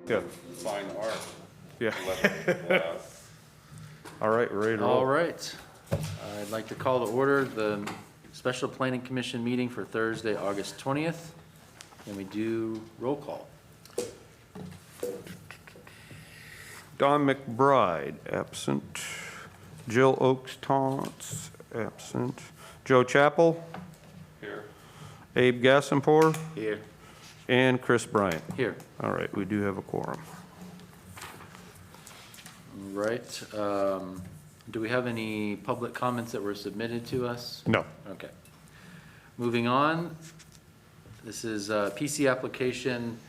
Yeah. Fine art. Yeah. Wow. All right, we're ready to roll. All right. I'd like to call to order the Special Planning Commission meeting for Thursday, August 20th. And we do roll call. Don McBride, absent. Jill Oakes-Taunts, absent. Joe Chappell, Here. Abe Gassenpour, Here. and Chris Bryant. Here. All right, we do have a quorum. Right. Do we have any public comments that were submitted to us? No. Okay. Moving on, this is PC application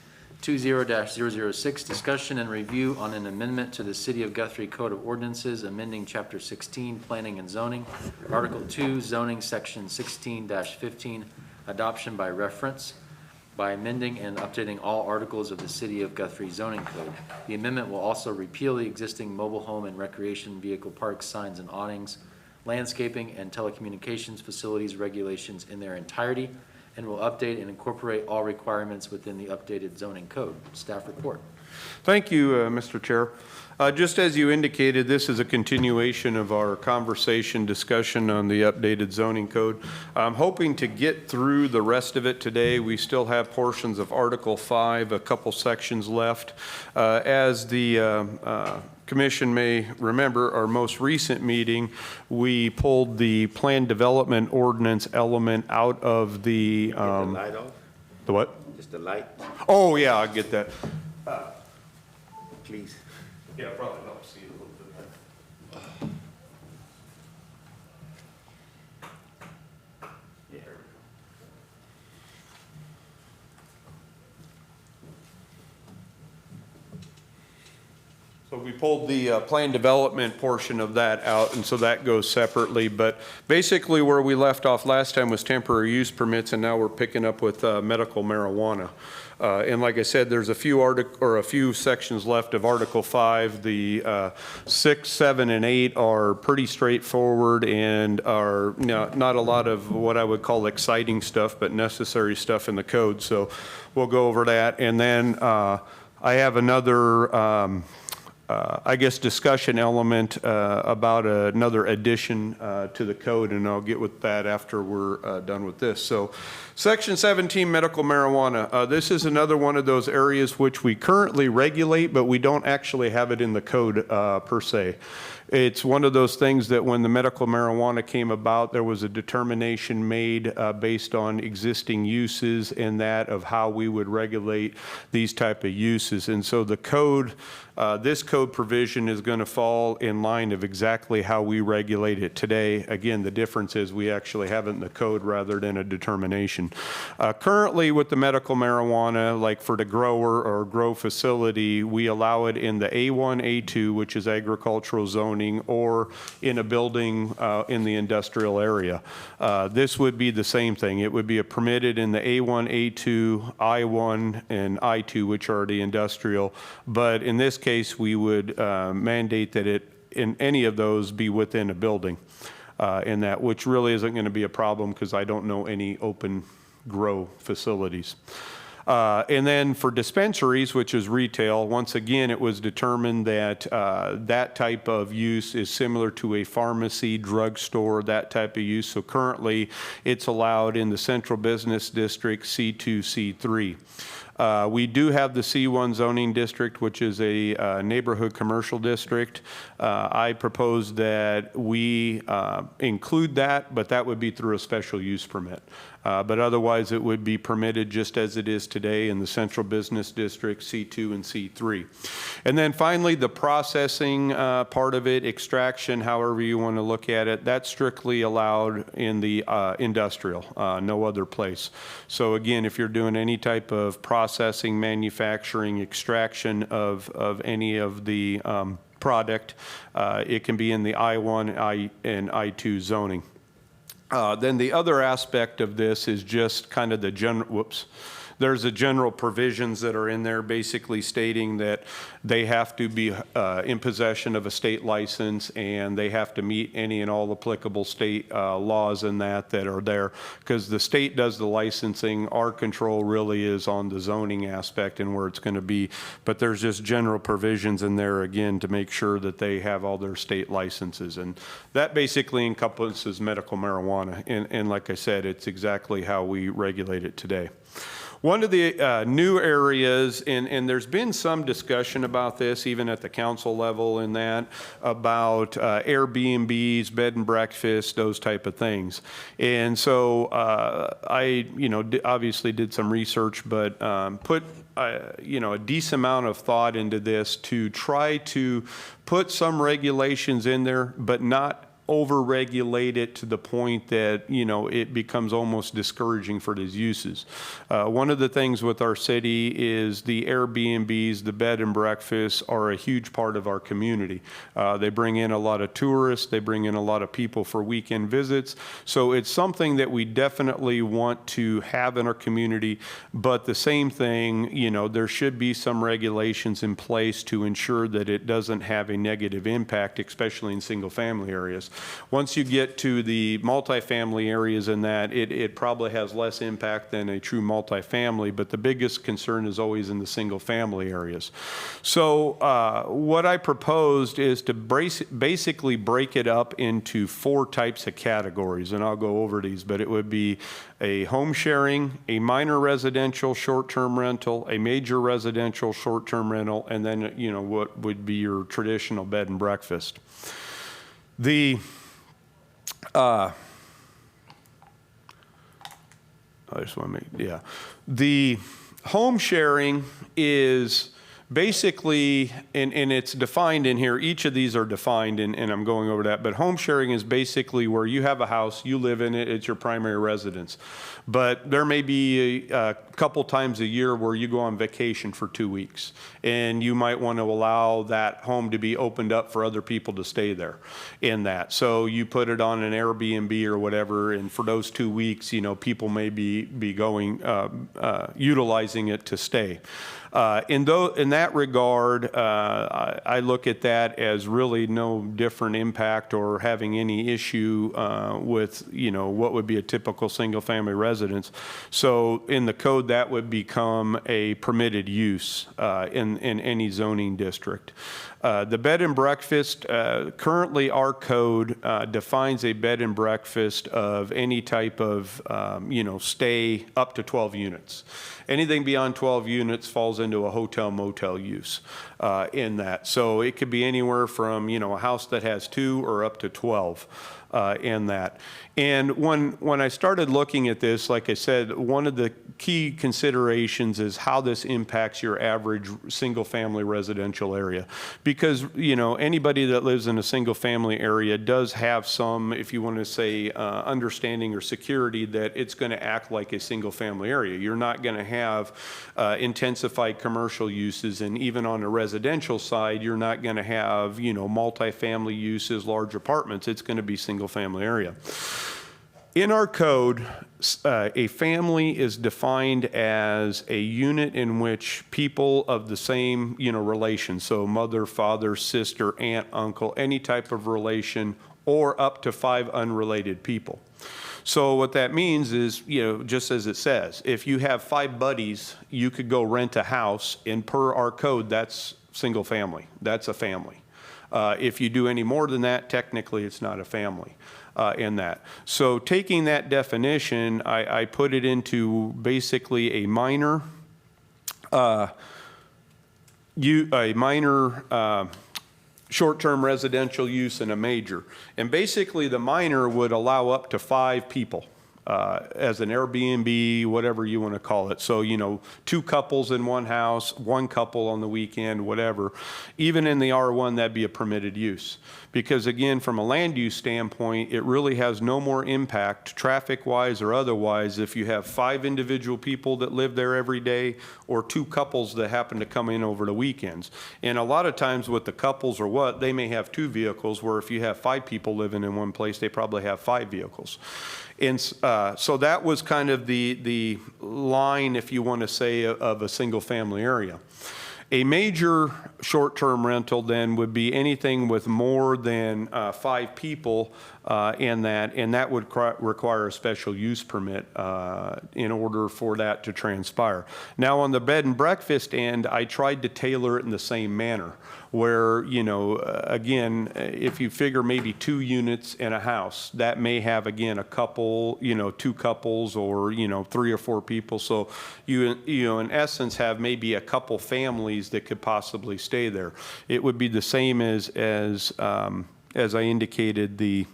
20-006, discussion and review on an amendment to the City of Guthrie Code of Ordinances, amending Chapter 16, Planning and Zoning, Article 2, Zoning, Section 16-15, adoption by reference, by amending and updating all articles of the City of Guthrie zoning code. The amendment will also repeal the existing mobile home and recreation vehicle parks, signs and awnings, landscaping and telecommunications facilities regulations in their entirety, and will update and incorporate all requirements within the updated zoning code. Staff report. Thank you, Mr. Chair. Just as you indicated, this is a continuation of our conversation discussion on the updated zoning code. I'm hoping to get through the rest of it today. We still have portions of Article 5, a couple sections left. As the Commission may remember, our most recent meeting, we pulled the planned development ordinance element out of the... the light off? The what? Just the light, Oh, yeah, I get that. please. Yeah, probably helps see a little bit better. Yeah. So we pulled the planned development portion of that out, and so that goes separately. But basically where we left off last time was temporary use permits, and now we're picking up with medical marijuana. And like I said, there's a few sections left of Article 5. The 6, 7, and 8 are pretty straightforward and are not a lot of what I would call exciting stuff, but necessary stuff in the code. So we'll go over that. And then I have another I guess discussion element about another addition to the code, and I'll get with that after we're done with this. So Section 17, medical marijuana. This is another one of those areas which we currently regulate, but we don't actually have it in the code per se. It's one of those things that when the medical marijuana came about, there was a determination made based on existing uses and that of how we would regulate these type of uses. And so the code, this code provision is going to fall in line of exactly how we regulate it today. Again, the difference is we actually have it in the code rather than a determination. Currently with the medical marijuana, like for the grower or grow facility, we allow it in the A1, A2, which is agricultural zoning, or in a building in the industrial area. This would be the same thing. It would be permitted in the A1, A2, I1, and I2, which are the industrial. But in this case, we would mandate that it, in any of those, be within a building. In that, which really isn't going to be a problem because I don't know any open grow facilities. And then for dispensaries, which is retail, once again, it was determined that that type of use is similar to a pharmacy, drugstore, that type of use. So currently, it's allowed in the Central Business District, C2, C3. We do have the C1 zoning district, which is a neighborhood commercial district. I propose that we include that, but that would be through a special use permit. But otherwise, it would be permitted just as it is today in the Central Business District, C2 and C3. And then finally, the processing part of it, extraction, however you want to look at it, that's strictly allowed in the industrial, no other place. So again, if you're doing any type of processing, manufacturing, extraction of any of the product, it can be in the I1 and I2 zoning. Then the other aspect of this is just kind of the there's a general provisions that are in there basically stating that they have to be in possession of a state license, and they have to meet any and all applicable state laws in that are there, because the state does the licensing. Our control really is on the zoning aspect and where it's going to be, but there's just general provisions in there, again, to make sure that they have all their state licenses, and that basically encompasses medical marijuana, and like I said, it's exactly how we regulate it today. One of the new areas, and there's been some discussion about this even at the council level in that, about Airbnbs, bed and breakfast, those type of things. And so I, obviously did some research, but put a decent amount of thought into this to try to put some regulations in there, but not over-regulate it to the point that, it becomes almost discouraging for these uses. One of the things with our city is the Airbnbs, the bed and breakfasts are a huge part of our community. They bring in a lot of tourists, they bring in a lot of people for weekend visits. So it's something that we definitely want to have in our community, but the same thing, there should be some regulations in place to ensure that it doesn't have a negative impact, especially in single-family areas. Once you get to the multifamily areas in that, it probably has less impact than a true multifamily, but the biggest concern is always in the single-family areas. So what I proposed is to basically break it up into 4 types of categories, and I'll go over these, but it would be a home sharing, a minor residential short-term rental, a major residential short-term rental, and then, what would be your traditional bed and breakfast. The the home sharing is basically, and it's defined in here, each of these are defined, and I'm going over that, but home sharing is basically where you have a house, you live in it, it's your primary residence. But there may be a couple times a year where you go on vacation for 2 weeks, and you might want to allow that home to be opened up for other people to stay there in that. So you put it on an Airbnb or whatever, and for those 2 weeks, people may be going, utilizing it to stay. In that regard, I look at that as really no different impact or having any issue with, what would be a typical single-family residence. So in the code, that would become a permitted use in any zoning district. The bed and breakfast, currently our code defines a bed and breakfast of any type of, stay up to 12 units. Anything beyond 12 units falls into a hotel motel use in that. So it could be anywhere from, a house that has 2 or up to 12 in that. And when I started looking at this, like I said, one of the key considerations is how this impacts your average single-family residential area. Because, anybody that lives in a single-family area does have some, if you want to say, understanding or security that it's going to act like a single-family area. You're not going to have intensified commercial uses, and even on the residential side, you're not going to have, multifamily uses, large apartments. It's going to be single-family area. In our code, a family is defined as a unit in which people of the same, relation, so mother, father, sister, aunt, uncle, any type of relation, or up to 5 unrelated people. So what that means is, just as it says, if you have 5 buddies, you could go rent a house, and per our code, that's single family. That's a family. If you do any more than that, technically it's not a family in that. So taking that definition, I put it into basically a minor, short-term residential use and a major. And basically the minor would allow up to 5 people. As an Airbnb, whatever you want to call it. So, 2 couples in one house, 1 couple on the weekend, whatever. Even in the R1, that'd be a permitted use. Because again, from a land use standpoint, it really has no more impact, traffic-wise or otherwise, if you have 5 individual people that live there every day or 2 couples that happen to come in over the weekends. And a lot of times with the couples or they may have 2 vehicles, where if you have 5 people living in one place, they probably have 5 vehicles. And so that was kind of the line, if you want to say, of a single-family area. A major short-term rental then would be anything with more than 5 people in that, and that would require a special use permit in order for that to transpire. Now, on the bed and breakfast end, I tried to tailor it in the same manner, where, you know, again, if you figure maybe 2 units in a house, that may have, again, a couple, you know, 2 couples, or, you know, 3 or 4 people. So you know, in essence, have maybe a couple families that could possibly stay there. It would be the same as I indicated, the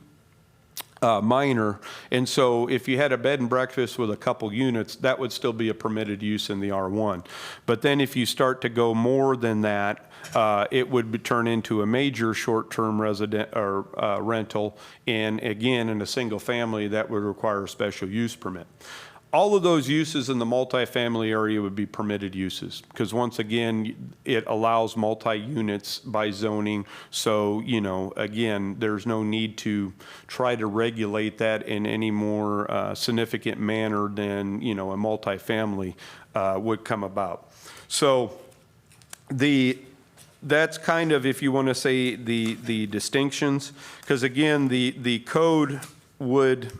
minor. And so if you had a bed and breakfast with a couple units, that would still be a permitted use in the R1. But then if you start to go more than that, it would turn into a major short-term resident or rental. And again, in a single family, that would require a special use permit. All of those uses in the multifamily area would be permitted uses, because once again, it allows multi-units by zoning. So, you know, again, there's no need to try to regulate that in any more significant manner than, you know, a multifamily would come about. So that's kind of, if you want to say, the distinctions, because again, the code would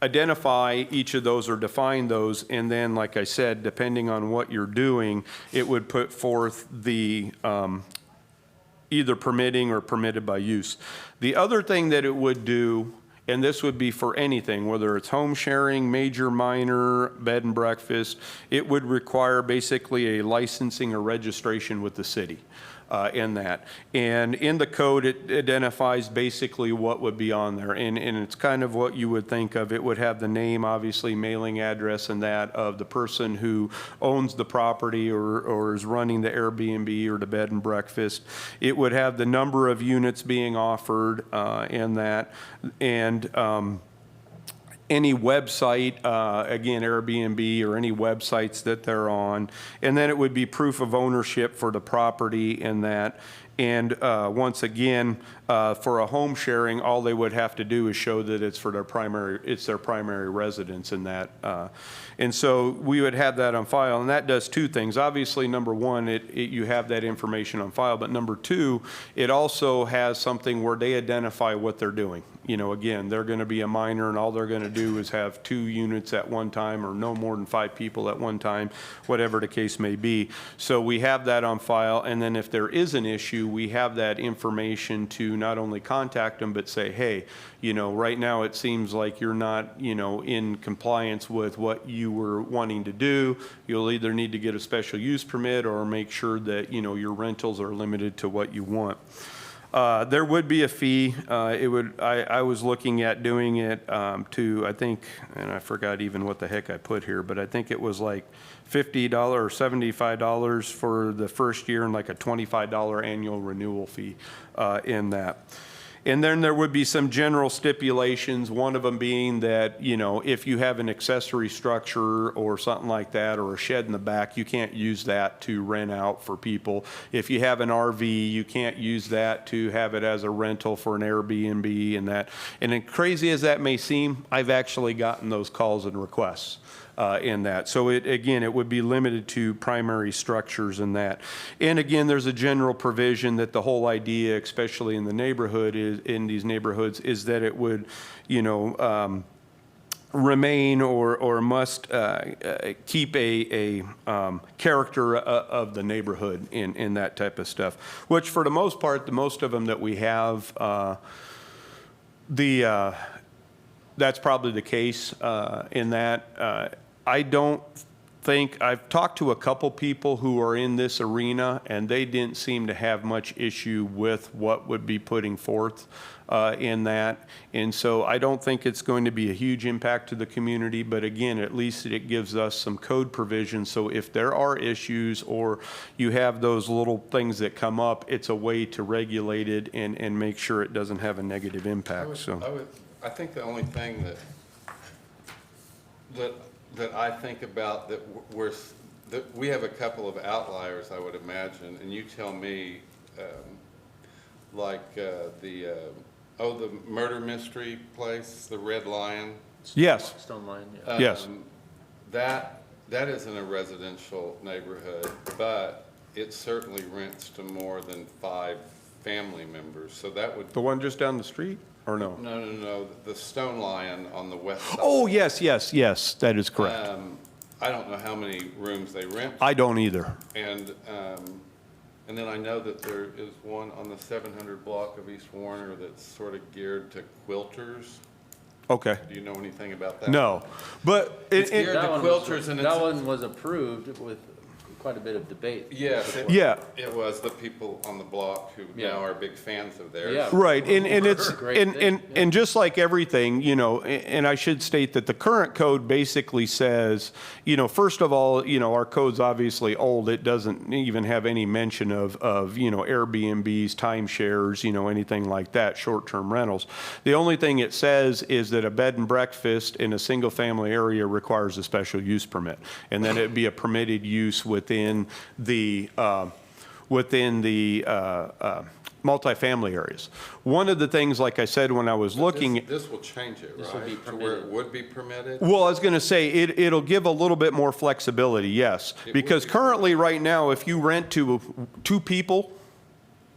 identify each of those or define those, and then, like I said, depending on what you're doing, it would put forth the either permitting or permitted by use. The other thing that it would do, and this would be for anything, whether it's home sharing, major, minor, bed and breakfast, it would require basically a licensing or registration with the city. In that. And in the code, it identifies basically what would be on there. And it's kind of what you would think of. It would have the name, obviously, mailing address, and that of the person who owns the property or is running the Airbnb or the bed and breakfast. It would have the number of units being offered in that. And any website, again, Airbnb or any websites that they're on. And then it would be proof of ownership for the property in that. And once again, for a home sharing, all they would have to do is show that it's for their primary residence in that. And so we would have that on file, and that does 2 things. Obviously, number 1, you have that information on file, but number 2, it also has something where they identify what they're doing. You know, again, they're going to be a minor, and all they're going to do is have 2 units at one time, or no more than 5 people at one time, whatever the case may be. So we have that on file, and then if there is an issue, we have that information to not only contact them, but say, hey, you know, right now it seems like you're not, you know, in compliance with what you were wanting to do. You'll either need to get a special use permit or make sure that, you know, your rentals are limited to what you want. There would be a fee. I was looking at doing it to, I think, and I forgot even what the heck I put here, but I think it was like $50 or $75 for the first year, and like a $25 annual renewal fee in that. And then there would be some general stipulations, one of them being that, you know, if you have an accessory structure or something like that, or a shed in the back, you can't use that to rent out for people. If you have an RV, you can't use that to have it as a rental for an Airbnb and that. And as crazy as that may seem, I've actually gotten those calls and requests. In that. So it would be limited to primary structures in that. And again, there's a general provision that the whole idea, especially in the neighborhood, in these neighborhoods, is that it would, you know, remain or must keep a character of the neighborhood in that type of stuff, which for the most part, the most of them that we have, that's probably the case in that. I don't think, I've talked to a couple people who are in this arena, and they didn't seem to have much issue with what would be putting forth in that. And so I don't think it's going to be a huge impact to the community, but again, at least it gives us some code provisions. So if there are issues or you have those little things that come up, it's a way to regulate it and make sure it doesn't have a negative impact. I think the only thing that I think about that we have a couple of outliers, I would imagine, and you tell me, like the murder mystery place, the Red Lion. Yes. Stone line, yeah. Yes. That is in a residential neighborhood, but it certainly rents to more than 5 family members, so that would, The one just down the street, or no? no, the Stone Lion on the west side. Oh, yes, that is correct. I don't know how many rooms they rent, I don't either. and then I know that there is one on the 700 block of East Warner that's sort of geared to quilters. Okay. Do you know anything about that? No, but It's geared That to one was- quilters, and That it's, one was approved with quite a bit of debate. yes, yeah, it was the people on the block who Yeah. now are big fans of theirs. Yeah. right, and it's, Great and, thing, and just like everything, you know, and I should state that the current code basically says, you know, first of all, you know, our code's obviously old, it doesn't even have any mention of, you know, Airbnbs, timeshares, you know, anything like that, short-term rentals. The only thing it says is that a bed and breakfast in a single-family area requires a special use permit, and then it'd be a permitted use within the multifamily areas. One of the things, like I said, when I was looking, This will change it, This will be right? To where it permitted. would be permitted? well, I was going to say, it'll give a little bit more flexibility, yes. It would Because be. currently, right now, if you rent to 2 people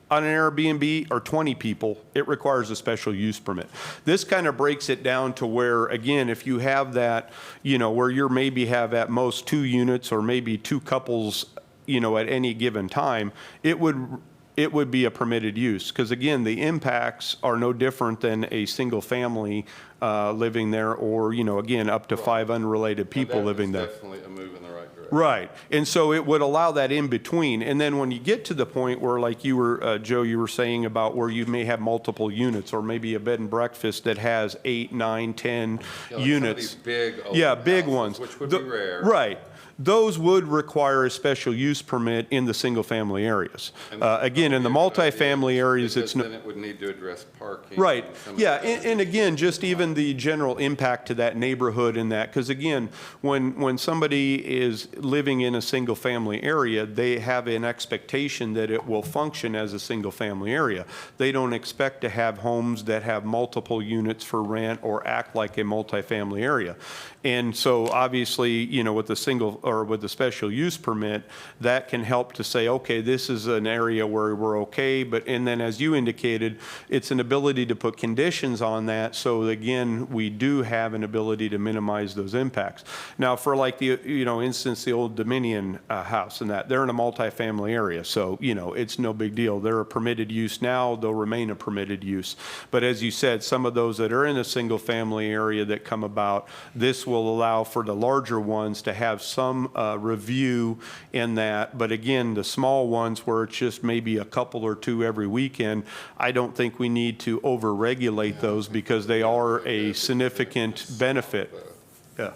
on an Airbnb or 20 people, it requires a special use permit. This kind of breaks it down to where, again, if you have that, you know, where you're maybe have at most 2 units or maybe 2 couples, you know, at any given time, it would be a permitted use. Because again, the impacts are no different than a single family living there, or, you know, again, up to 5 unrelated people living there. That is definitely a move in the right direction. Right, and so it would allow that in between, and then when you get to the point where, like you were, Joe, you were saying about where you may have multiple units, or maybe a bed and breakfast that has 8, 9, 10 Yeah, like some of units. these big old Yeah, big houses, ones. which would be rare. Right. Those would require a special use permit in the single-family areas. And Again, in the that would be a good idea, multifamily areas, it's because no. then it would need to address parking. Right, and some of yeah, the- and again, just even the general impact to that neighborhood and that, because again, when somebody is living in a single-family area, they have an expectation that it will function as a single-family area. They don't expect to have homes that have multiple units for rent or act like a multifamily area. And so obviously, you know, with the single, or with the special use permit, that can help to say, okay, this is an area where we're okay, but, and then as you indicated, it's an ability to put conditions on that, so again, we do have an ability to minimize those impacts. Now, for like the, you know, instance, the old Dominion house and that, they're in a multifamily area, so, you know, it's no big deal. They're a permitted use now, they'll remain a permitted use. But as you said, some of those that are in a single-family area that come about, this will allow for the larger ones to have some review in that. But again, the small ones where it's just maybe a couple or 2 every weekend, I don't think we need to over-regulate those because they are a significant benefit. Yeah,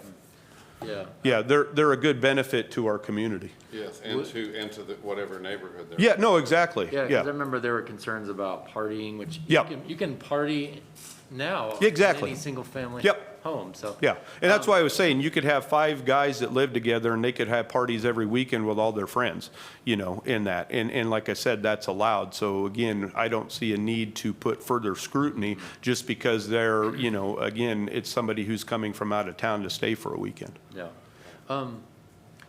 Yeah. yeah, they're a good benefit to our community. Yes, and to the, whatever neighborhood they're. Yeah, no, exactly, Yeah, because I yeah. remember there were concerns about partying, which Yep. you can party now. Exactly. In any single-family Yep. home, so. Yeah, and that's why I was saying, you could have 5 guys that live together and they could have parties every weekend with all their friends, you know, in that. And like I said, that's allowed. So again, I don't see a need to put further scrutiny just because they're, you know, again, it's somebody who's coming from out of town to stay for a weekend. Yeah.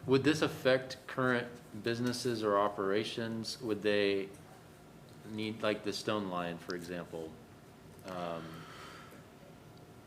Would this affect current businesses or operations? Would they need, like the Stone Lion, for example?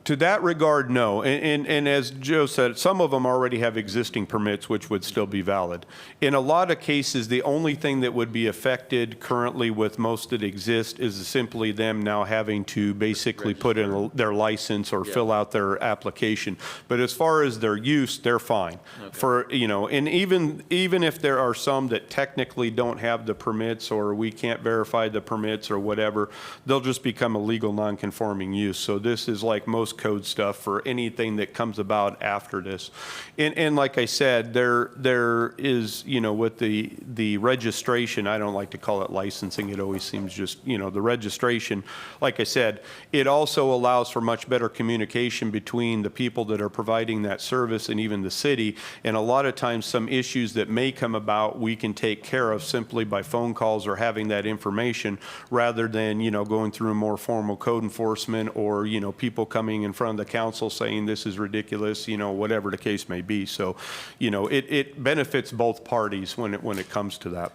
To that regard, no. And as Joe said, some of them already have existing permits, which would still be valid. In a lot of cases, the only thing that would be affected currently with most that exist is simply them now having to basically put in their license or fill out their application. But as far as their use, they're fine. Okay. For, you know, and even if there are some that technically don't have the permits or we can't verify the permits or whatever, they'll just become a legal non-conforming use. So this is like most code stuff for anything that comes about after this. And like I said, there is, you know, with the registration, I don't like to call it licensing, it always seems just, you know, the registration, like I said, it also allows for much better communication between the people that are providing that service and even the city. And a lot of times some issues that may come about, we can take care of simply by phone calls or having that information rather than, you know, going through more formal code enforcement or, you know, people coming in front of the council saying this is ridiculous, whatever the case may be. So, it benefits both parties when it comes to that.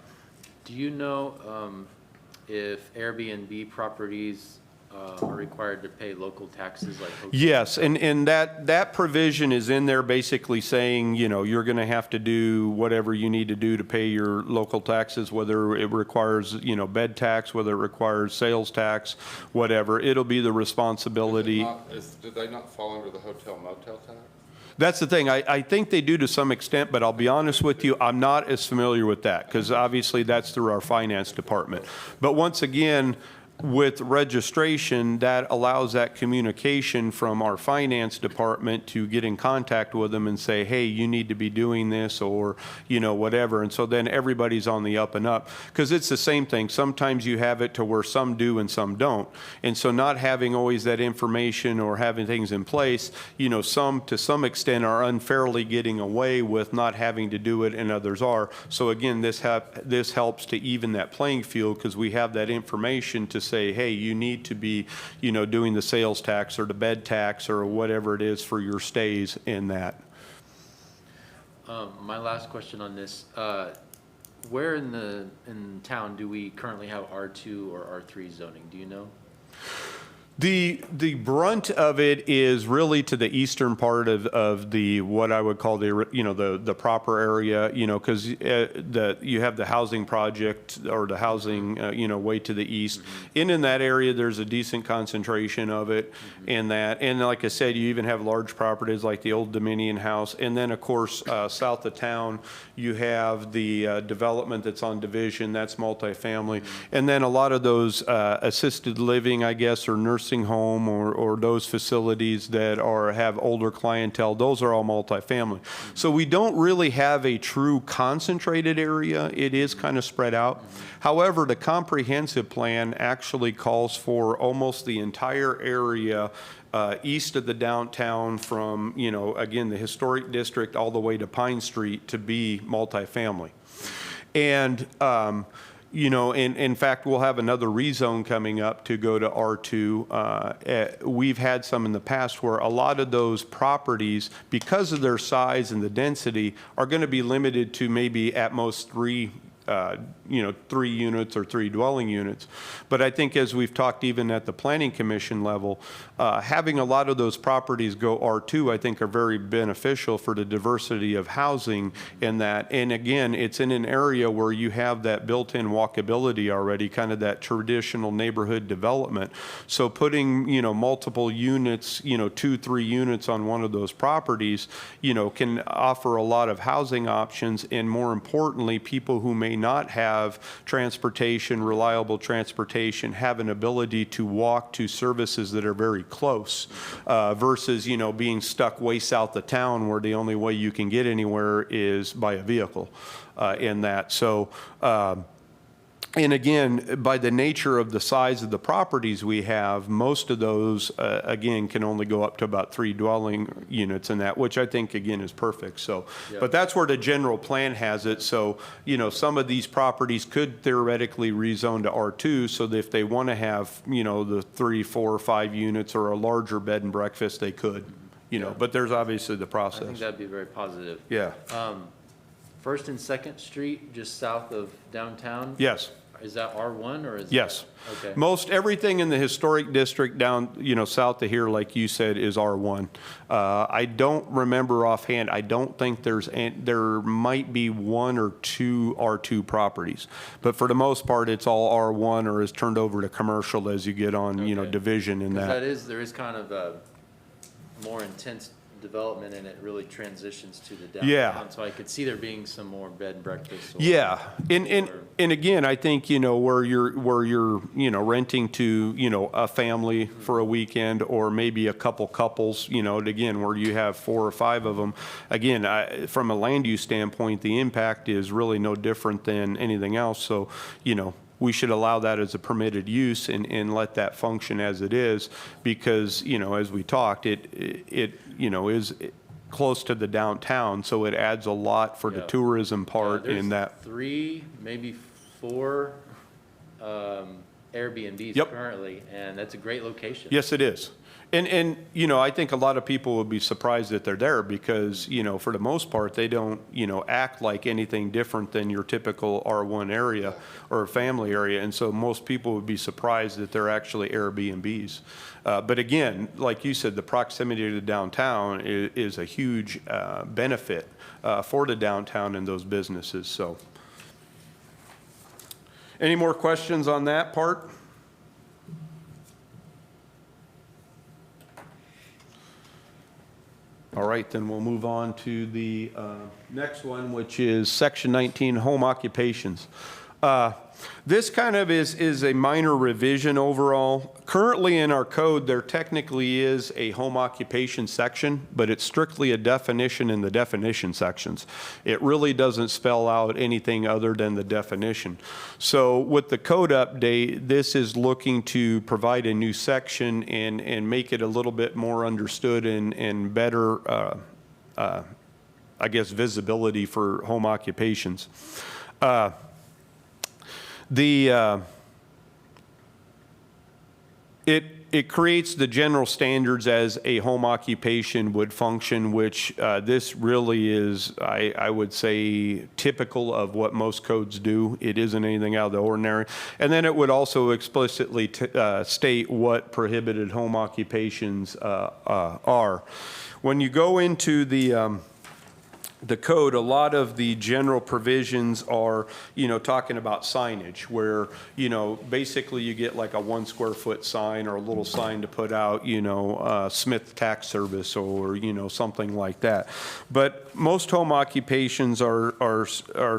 Do you know if Airbnb properties are required to pay local taxes like hotels? Yes, and that provision is in there basically saying, you're going to have to do whatever you need to do to pay your local taxes, whether it requires, bed tax, whether it requires sales tax, whatever. It'll be the responsibility. Do they not fall under the hotel motel tax? That's the thing. I think they do to some extent, but I'll be honest with you, I'm not as familiar with that because obviously that's through our finance department. But once again, with registration, that allows that communication from our finance department to get in contact with them and say, hey, you need to be doing this or, whatever. And so then everybody's on the up and up because it's the same thing. Sometimes you have it to where some do and some don't. And so not having always that information or having things in place, some to some extent are unfairly getting away with not having to do it and others are. So again, this helps to even that playing field because we have that information to say, hey, you need to be, doing the sales tax or the bed tax or whatever it is for your stays in that. My last question on this, where in town do we currently have R2 or R3 zoning? Do you know? The brunt of it is really to the eastern part of the what I would call the proper area, because you have the housing project or the housing way to the east. Mm-hmm. In that area, there's a decent concentration of it, and like I said, you even have large properties like the old Dominion House, and then of course south of town you have the development that's on Division, that's multifamily, and then a lot of those assisted living, I guess, or nursing home or those facilities that have older clientele, those are all multifamily. So we don't really have a true concentrated area. It is kind of spread out. However, the comprehensive plan actually calls for almost the entire area east of the downtown from, again, the historic district all the way to Pine Street to be multifamily. And in fact, we'll have another rezone coming up to go to R2. We've had some in the past where a lot of those properties, because of their size and the density, are going to be limited to maybe at most three units or 3 dwelling units. But I think as we've talked even at the Planning Commission level, having a lot of those properties go R2, I think are very beneficial for the diversity of housing in that. And again, it's in an area where you have that built-in walkability already, kind of that traditional neighborhood development. So putting, multiple units, 2-3 units on one of those properties, can offer a lot of housing options. And more importantly, people who may not have transportation, reliable transportation, have an ability to walk to services that are very close versus, being stuck way south of town where the only way you can get anywhere is by a vehicle in that. So, and again, by the nature of the size of the properties we have, most of those, again, can only go up to about 3 dwelling units in that, which I think, again, is perfect. So, yep. But that's where the general plan has it. So, some of these properties could theoretically rezone to R2 so that if they want to have, the 3, 4, or 5 units or a larger bed and breakfast, they could, but there's obviously the process. I think that'd be very positive. Yeah. First and Second Street, just south of downtown? Yes. Is that R1 or is Yes. that? Okay. Most everything in the historic district down, south of here, like you said, is R1. I don't remember offhand. I don't think there might be 1 or 2 R2 properties, but for the most part, it's all R1 or is turned over to commercial as you get on, Division in that. There is kind of a more intense development and it really transitions to the downtown. Yeah. So I could see there being some more bed and breakfast. Yeah. And again, I think, where you're renting to, a family for a weekend or maybe a couple couples, again, where you have 4 or 5 of them. Again, from a land use standpoint, the impact is really no different than anything else. So, we should allow that as a permitted use and let that function as it is because, as we talked, it is close to the downtown, so it adds a lot for the tourism part in that. 3, maybe 4 Airbnbs currently, and that's a great location. Yes, it is. And, you know, I think a lot of people would be surprised that they're there because, you know, for the most part, they don't, you know, act like anything different than your typical R1 area or family area. And so most people would be surprised that they're actually Airbnbs. But again, like you said, the proximity to the downtown is a huge benefit for the downtown and those businesses, so. Any more questions on that part? All right, then we'll move on to the next one, which is Section 19, home occupations. This kind of is a minor revision overall. Currently in our code, there technically is a home occupation section, but it's strictly a definition in the definition sections. It really doesn't spell out anything other than the definition. So with the code update, this is looking to provide a new section and make it a little bit more understood and better, I guess, visibility for home occupations. It creates the general standards as a home occupation would function, which this really is, I would say, typical of what most codes do. It isn't anything out of the ordinary. And then it would also explicitly state what prohibited home occupations are. When you go into the code, a lot of the general provisions are, you know, talking about signage where, you know, basically you get like a 1 square foot sign or a little sign to put out, you know, Smith Tax Service or, you know, something like that. But most home occupations are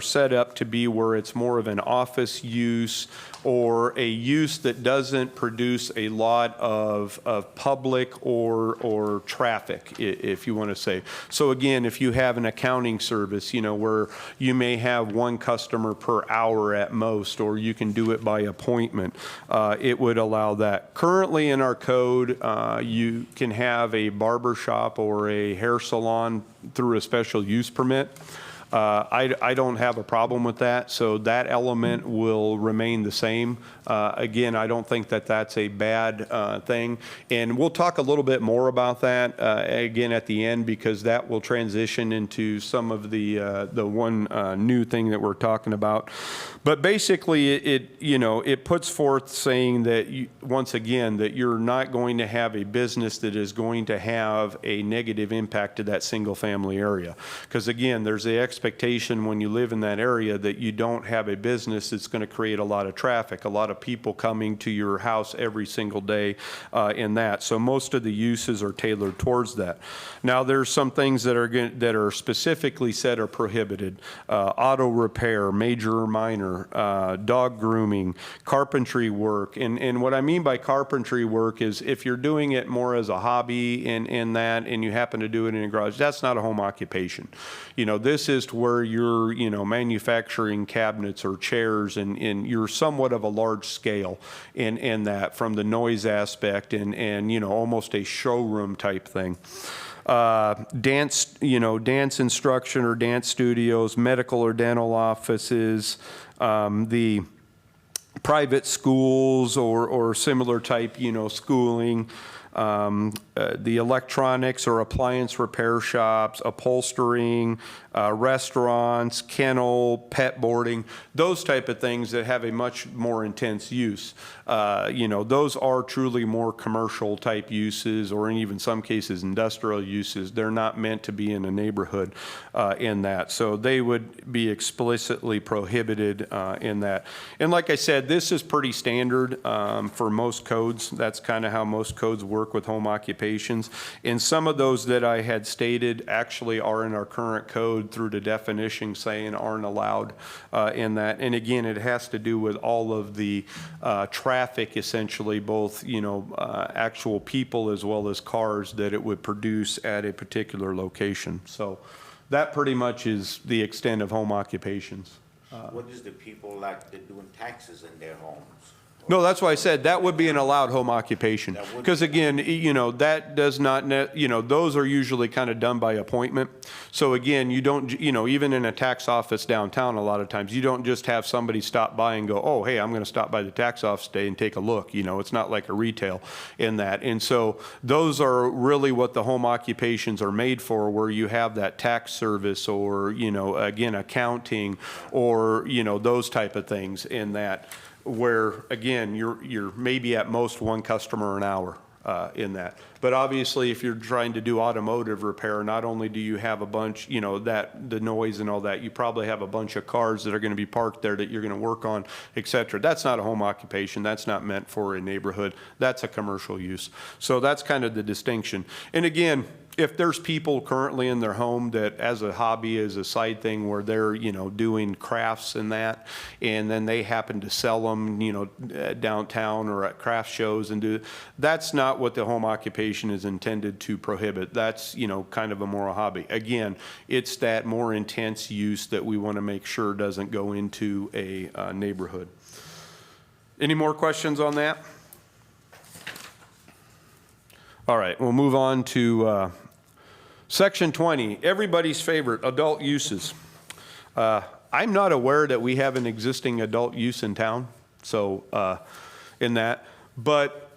set up to be where it's more of an office use or a use that doesn't produce a lot of public or traffic, if you want to say. So again, if you have an accounting service, you know, where you may have 1 customer per hour at most, or you can do it by appointment, it would allow that. Currently in our code, you can have a barber shop or a hair salon through a special use permit. I don't have a problem with that, so that element will remain the same. Again, I don't think that that's a bad thing, and we'll talk a little bit more about that again at the end, because that will transition into some of the one new thing that we're talking about. But basically, it puts forth saying that once again that you're not going to have a business that is going to have a negative impact to that single family area, because again, there's the expectation when you live in that area that you don't have a business that's going to create a lot of traffic, a lot of people coming to your house every single day in that. So most of the uses are tailored towards that. Now there's some things that are specifically said are prohibited: auto repair, major or minor, dog grooming, carpentry work. And what I mean by carpentry work is if you're doing it more as a hobby in that, and you happen to do it in a garage, that's not a home occupation. You know, this is to where you're, you know, manufacturing cabinets or chairs, and you're somewhat of a large scale in that, from the noise aspect and you know, almost a showroom type thing. Dance instruction or dance studios, medical or dental offices, the private schools or similar type, you know, schooling, the electronics or appliance repair shops, upholstering, restaurants, kennel, pet boarding, those type of things that have a much more intense use. You know, those are truly more commercial type uses, or in even some cases industrial uses. They're not meant to be in a neighborhood in that. So they would be explicitly prohibited in that. And like I said, this is pretty standard for most codes. That's kind of how most codes work with home occupations. And some of those that I had stated actually are in our current code through the definition saying aren't allowed in that. And again, it has to do with all of the traffic, essentially, both, you know, actual people as well as cars that it would produce at a particular location. So that pretty much is the extent of home occupations. What is the people like they're doing taxes in their homes? No, that's why I said that would be an allowed home occupation. Because again, that does not, those are usually kind of done by appointment. So again, you don't, even in a tax office downtown, a lot of times, you don't just have somebody stop by and go, oh, hey, I'm going to stop by the tax office today and take a look. It's not like a retail in that. And so those are really what the home occupations are made for, where you have that tax service or, again, accounting or, those type of things in that. Where, again, you're maybe at most one customer an hour in that. But obviously, if you're trying to do automotive repair, not only do you have a bunch, the noise and all that, you probably have a bunch of cars that are going to be parked there that you're going to work on, et cetera. That's not a home occupation. That's not meant for a neighborhood. That's a commercial use. So that's kind of the distinction. And again, if there's people currently in their home that as a hobby, as a side thing where they're, doing crafts and that, and then they happen to sell them, downtown or at craft shows that's not what the home occupation is intended to prohibit. That's, kind of a more hobby. Again, it's that more intense use that we want to make sure doesn't go into a neighborhood. Any more questions on that? All right, we'll move on to Section 20, everybody's favorite, adult uses. I'm not aware that we have an existing adult use in town, so in that. But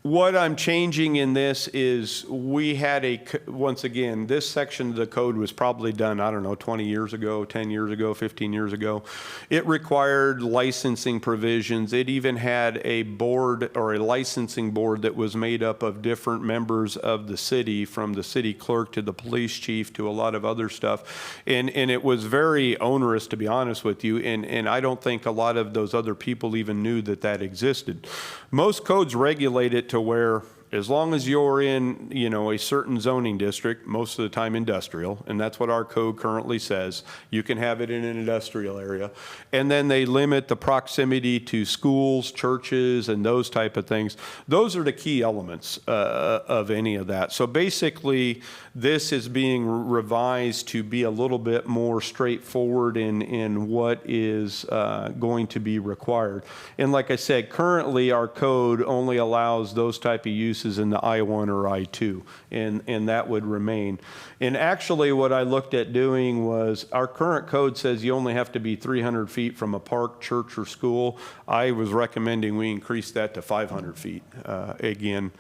what I'm changing in this is we had once again, this section of the code was probably done, I don't know, 20 years ago, 10 years ago, 15 years ago. It required licensing provisions. It even had a board or a licensing board that was made up of different members of the city, from the city clerk to the police chief to a lot of other stuff. And it was very onerous, to be honest with you. And I don't think a lot of those other people even knew that existed. Most codes regulate it to where as long as you're in, a certain zoning district, most of the time industrial, and that's what our code currently says, you can have it in an industrial area. And then they limit the proximity to schools, churches, and those type of things. Those are the key elements of any of that. So basically, this is being revised to be a little bit more straightforward in what is going to be required. And like I said, currently our code only allows those type of uses in the I-1 or I-2, and that would remain. And actually what I looked at doing was, our current code says you only have to be 300 feet from a park, church, or school. I was recommending we increase that to 500 feet. Again,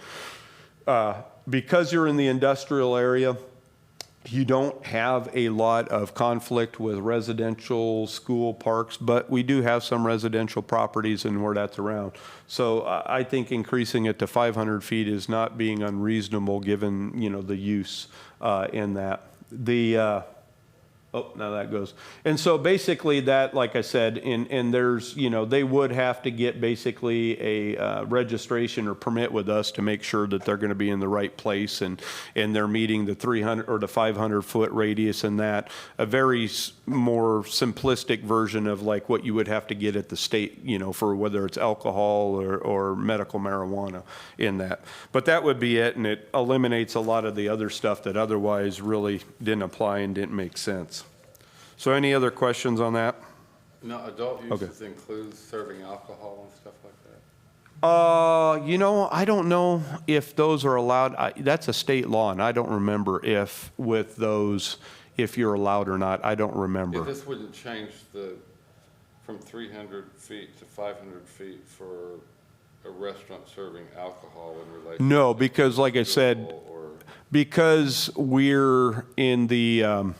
because you're in the industrial area, you don't have a lot of conflict with residential, school, parks, but we do have some residential properties and where that's around. So I think increasing it to 500 feet is not being unreasonable given, the use in that. Oh, now that goes. And so basically that, like I said, and there's, they would have to get basically a registration or permit with us to make sure that they're going to be in the right place and they're meeting the 300 or the 500 foot radius, and that a very more simplistic version of like what you would have to get at the state, for whether it's alcohol or medical marijuana in that. But that would be it, and it eliminates a lot of the other stuff that otherwise really didn't apply and didn't make sense. So any other questions on that? No, adult uses includes serving alcohol and stuff like that? I don't know if those are allowed. That's a state law, and I don't remember if with those, if you're allowed or not. I don't remember. Yeah, this wouldn't change from 300 feet to 500 feet for a restaurant serving alcohol in relation. No, because like I said, because we're in the,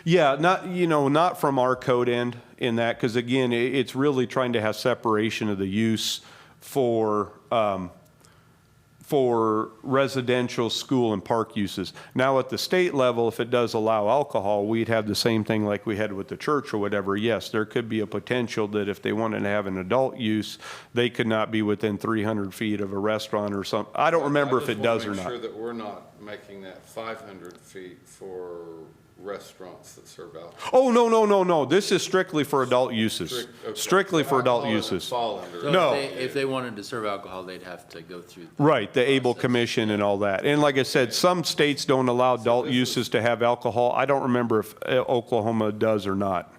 not from our code end in that, because again, it's really trying to have separation of the use for residential, school, and park uses. Now at the state level, if it does allow alcohol, we'd have the same thing like we had with the church or whatever. Yes, there could be a potential that if they wanted to have an adult use, they could not be within 300 feet of a restaurant or something. I don't remember if it does or not. I just want to make sure that we're not making that 500 feet for restaurants that serve alcohol. Oh, no. This is strictly for adult uses. Strictly for adult uses. Fall under So No. if they wanted to serve alcohol, they'd have to go through. Right, the ABLE Commission and all that. And like I said, some states don't allow adult uses to have alcohol. I don't remember if Oklahoma does or not.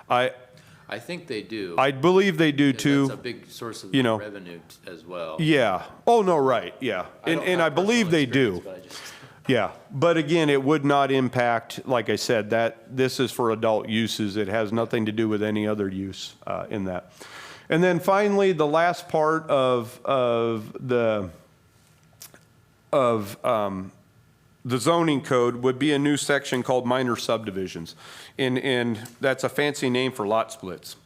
I I think they do. I believe they do That's too. a big source of you know. revenue as well. Yeah. Oh, no, right, yeah. don't And I have personal believe they experience, do. but I just- Yeah, but again, it would not impact, like I said, that this is for adult uses. It has nothing to do with any other use in that. And then finally, the last part of the zoning code would be a new section called minor subdivisions. And that's a fancy name for lot splits.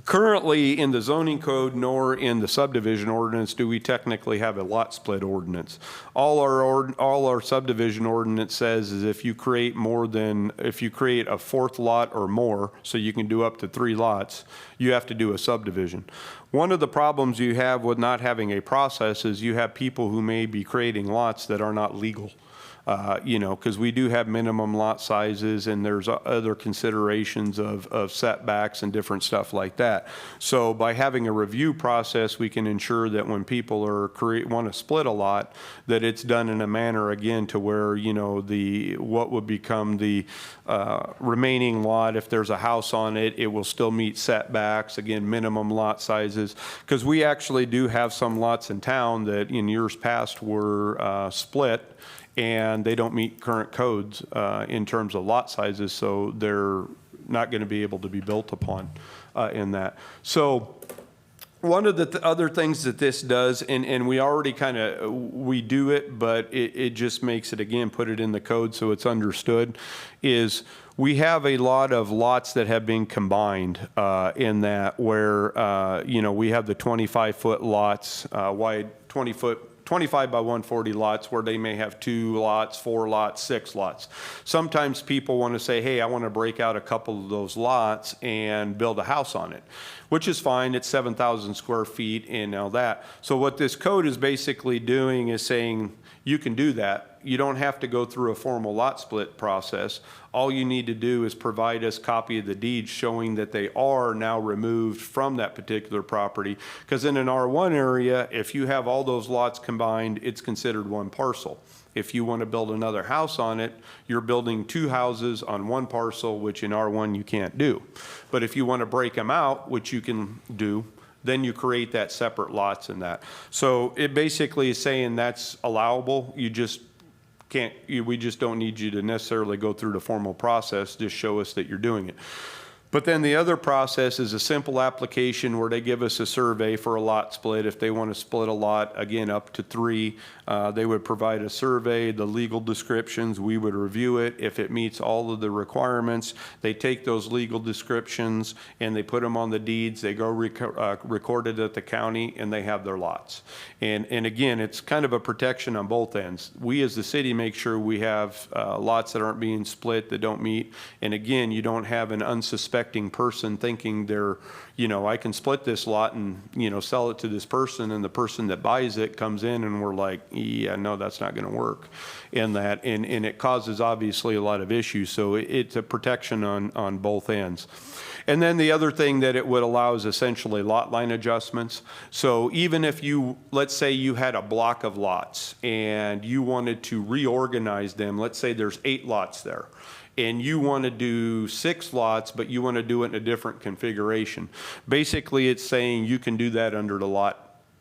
Currently, in the zoning code nor in the subdivision ordinance do we technically have a lot split ordinance. All our subdivision ordinance says is if you create a fourth lot or more, so you can do up to 3 lots, you have to do a subdivision. One of the problems you have with not having a process is you have people who may be creating lots that are not legal. Because we do have minimum lot sizes and there's other considerations of setbacks and different stuff like that. So by having a review process, we can ensure that when people want to split a lot, that it's done in a manner, again, to where, what would become the remaining lot, if there's a house on it, it will still meet setbacks, again, minimum lot sizes. Because we actually do have some lots in town that in years past were split, and they don't meet current codes in terms of lot sizes, so they're not going to be able to be built upon in that. So one of the other things that this does, and we already we do it, but it just makes it, again, put it in the code so it's understood, is we have a lot of lots that have been combined in that where, we have the 25-foot lots, wide 25 by 140 lots where they may have 2 lots, 4 lots, 6 lots. Sometimes people want to say, hey, I want to break out a couple of those lots and build a house on it, which is fine. It's 7,000 square feet and all that. So what this code is basically doing is saying you can do that. You don't have to go through a formal lot split process. All you need to do is provide us a copy of the deed showing that they are now removed from that particular property. Because in an R1 area, if you have all those lots combined, it's considered one parcel. If you want to build another house on it, you're building 2 houses on one parcel, which in R1 you can't do. But if you want to break them out, which you can do, then you create that separate lots in that. So it basically is saying that's allowable. You just we just don't need you to necessarily go through the formal process, just show us that you're doing it. But then the other process is a simple application where they give us a survey for a lot split. If they want to split a lot, again, up to 3, they would provide a survey, the legal descriptions, we would review it. If it meets all of the requirements, they take those legal descriptions and they put them on the deeds. They go record it at the county and they have their lots. And again, it's kind of a protection on both ends. We as the city make sure we have lots that aren't being split, that don't meet. And again, you don't have an unsuspecting person thinking they're, I can split this lot and, sell it to this person, and the person that buys it comes in and we're like, yeah, no, that's not going to work in that. And it causes obviously a lot of issues. So it's a protection on both ends. And then the other thing that it would allow is essentially lot line adjustments. So even if let's say you had a block of lots and you wanted to reorganize them, let's say there's 8 lots there, and you want to do 6 lots, but you want to do it in a different configuration. Basically, it's saying you can do that under the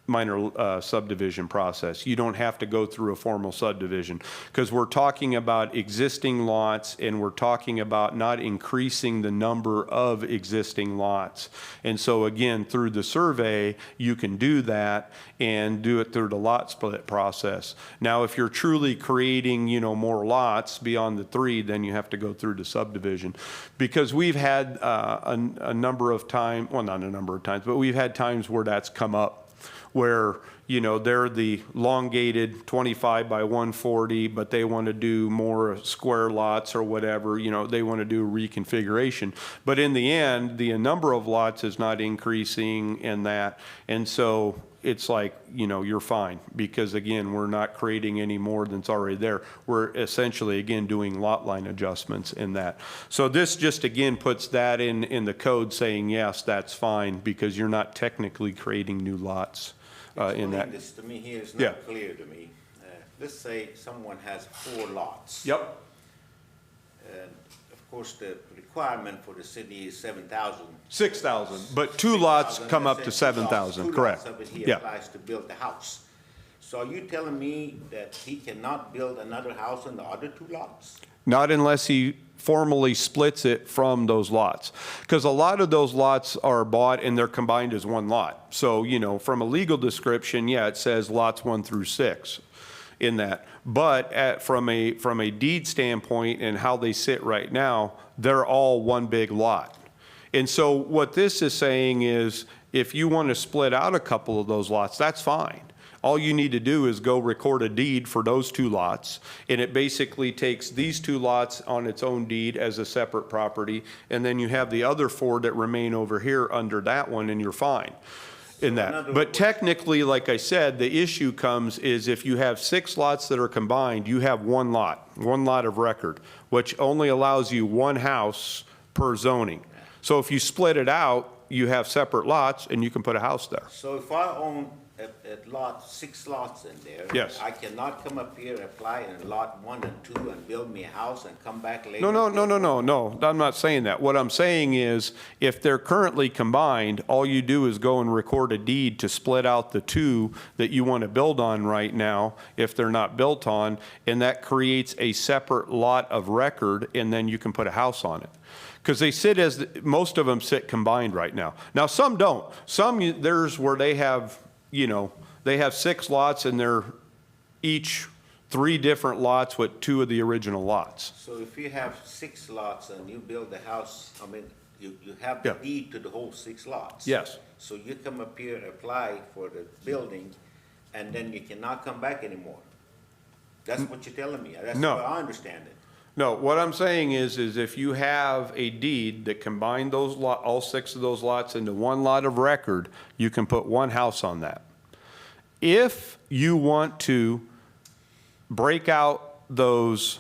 minor subdivision process. You don't have to go through a formal subdivision, because we're talking about existing lots and we're talking about not increasing the number of existing lots. And so again, through the survey, you can do that and do it through the lot split process. Now, if you're truly creating, more lots beyond the 3, then you have to go through the subdivision. Because we've had a number of times, well, not a number of times, but we've had times where that's come up, where, they're the elongated 25 by 140, but they want to do more square lots or whatever, they want to do a reconfiguration. But in the end, the number of lots is not increasing in that. And so it's like, you're fine, because again, we're not creating any more than's already there. We're essentially, again, doing lot line adjustments in that. So this just, again, puts that in the code saying, yes, that's fine, because you're not technically creating new lots in that. This to me here is Yeah. not clear to me. Let's say someone has 4 lots. Yep. And of Of course, the requirement for the city is 7,000. 6,000, but two lots 6,000, come up let's to say 2 lots. 7,000, 2 correct? lots of it he Yeah. applies to build the house. So are you telling me that he cannot build another house on the other 2 lots? Not unless he formally splits it from those lots. Because a lot of those lots are bought and they're combined as one lot. So, you know, from a legal description, yeah, it says lots 1 through 6 in that. But from a deed standpoint and how they sit right now, they're all one big lot. And so what this is saying is, if you want to split out a couple of those lots, that's fine. All you need to do is go record a deed for those 2 lots, and it basically takes these 2 lots on its own deed as a separate property, and then you have the other 4 that remain over here under that one, and you're fine in in other that. But words- technically, like I said, the issue comes is if you have 6 lots that are combined, you have one lot of record, which only allows you 1 house per zoning. So if you split it out, you have separate lots, and you can put a house there. So if I own a lot, 6 lots in there. Yes. I cannot come up here, apply in lot 1 and 2 and build me a house and come back later? No, I'm not saying that. What I'm saying is, if they're currently combined, all you do is go and record a deed to split out the 2 that you want to build on right now, if they're not built on, and that creates a separate lot of record, and then you can put a house on it. Because they sit most of them sit combined right now. Now, some don't. There's where they have, you know, they have 6 lots and they're each 3 different lots with 2 of the original lots. So if you have 6 lots and you build a house, I mean, you have the Yeah. deed to the whole 6 lots? Yes. So you come up here, apply for the building, and then you cannot come back anymore? That's what you're telling me? That's No. how I understand it. No, what I'm saying is if you have a deed that combined all 6 of those lots into one lot of record, you can put one house on that. If you want to break out those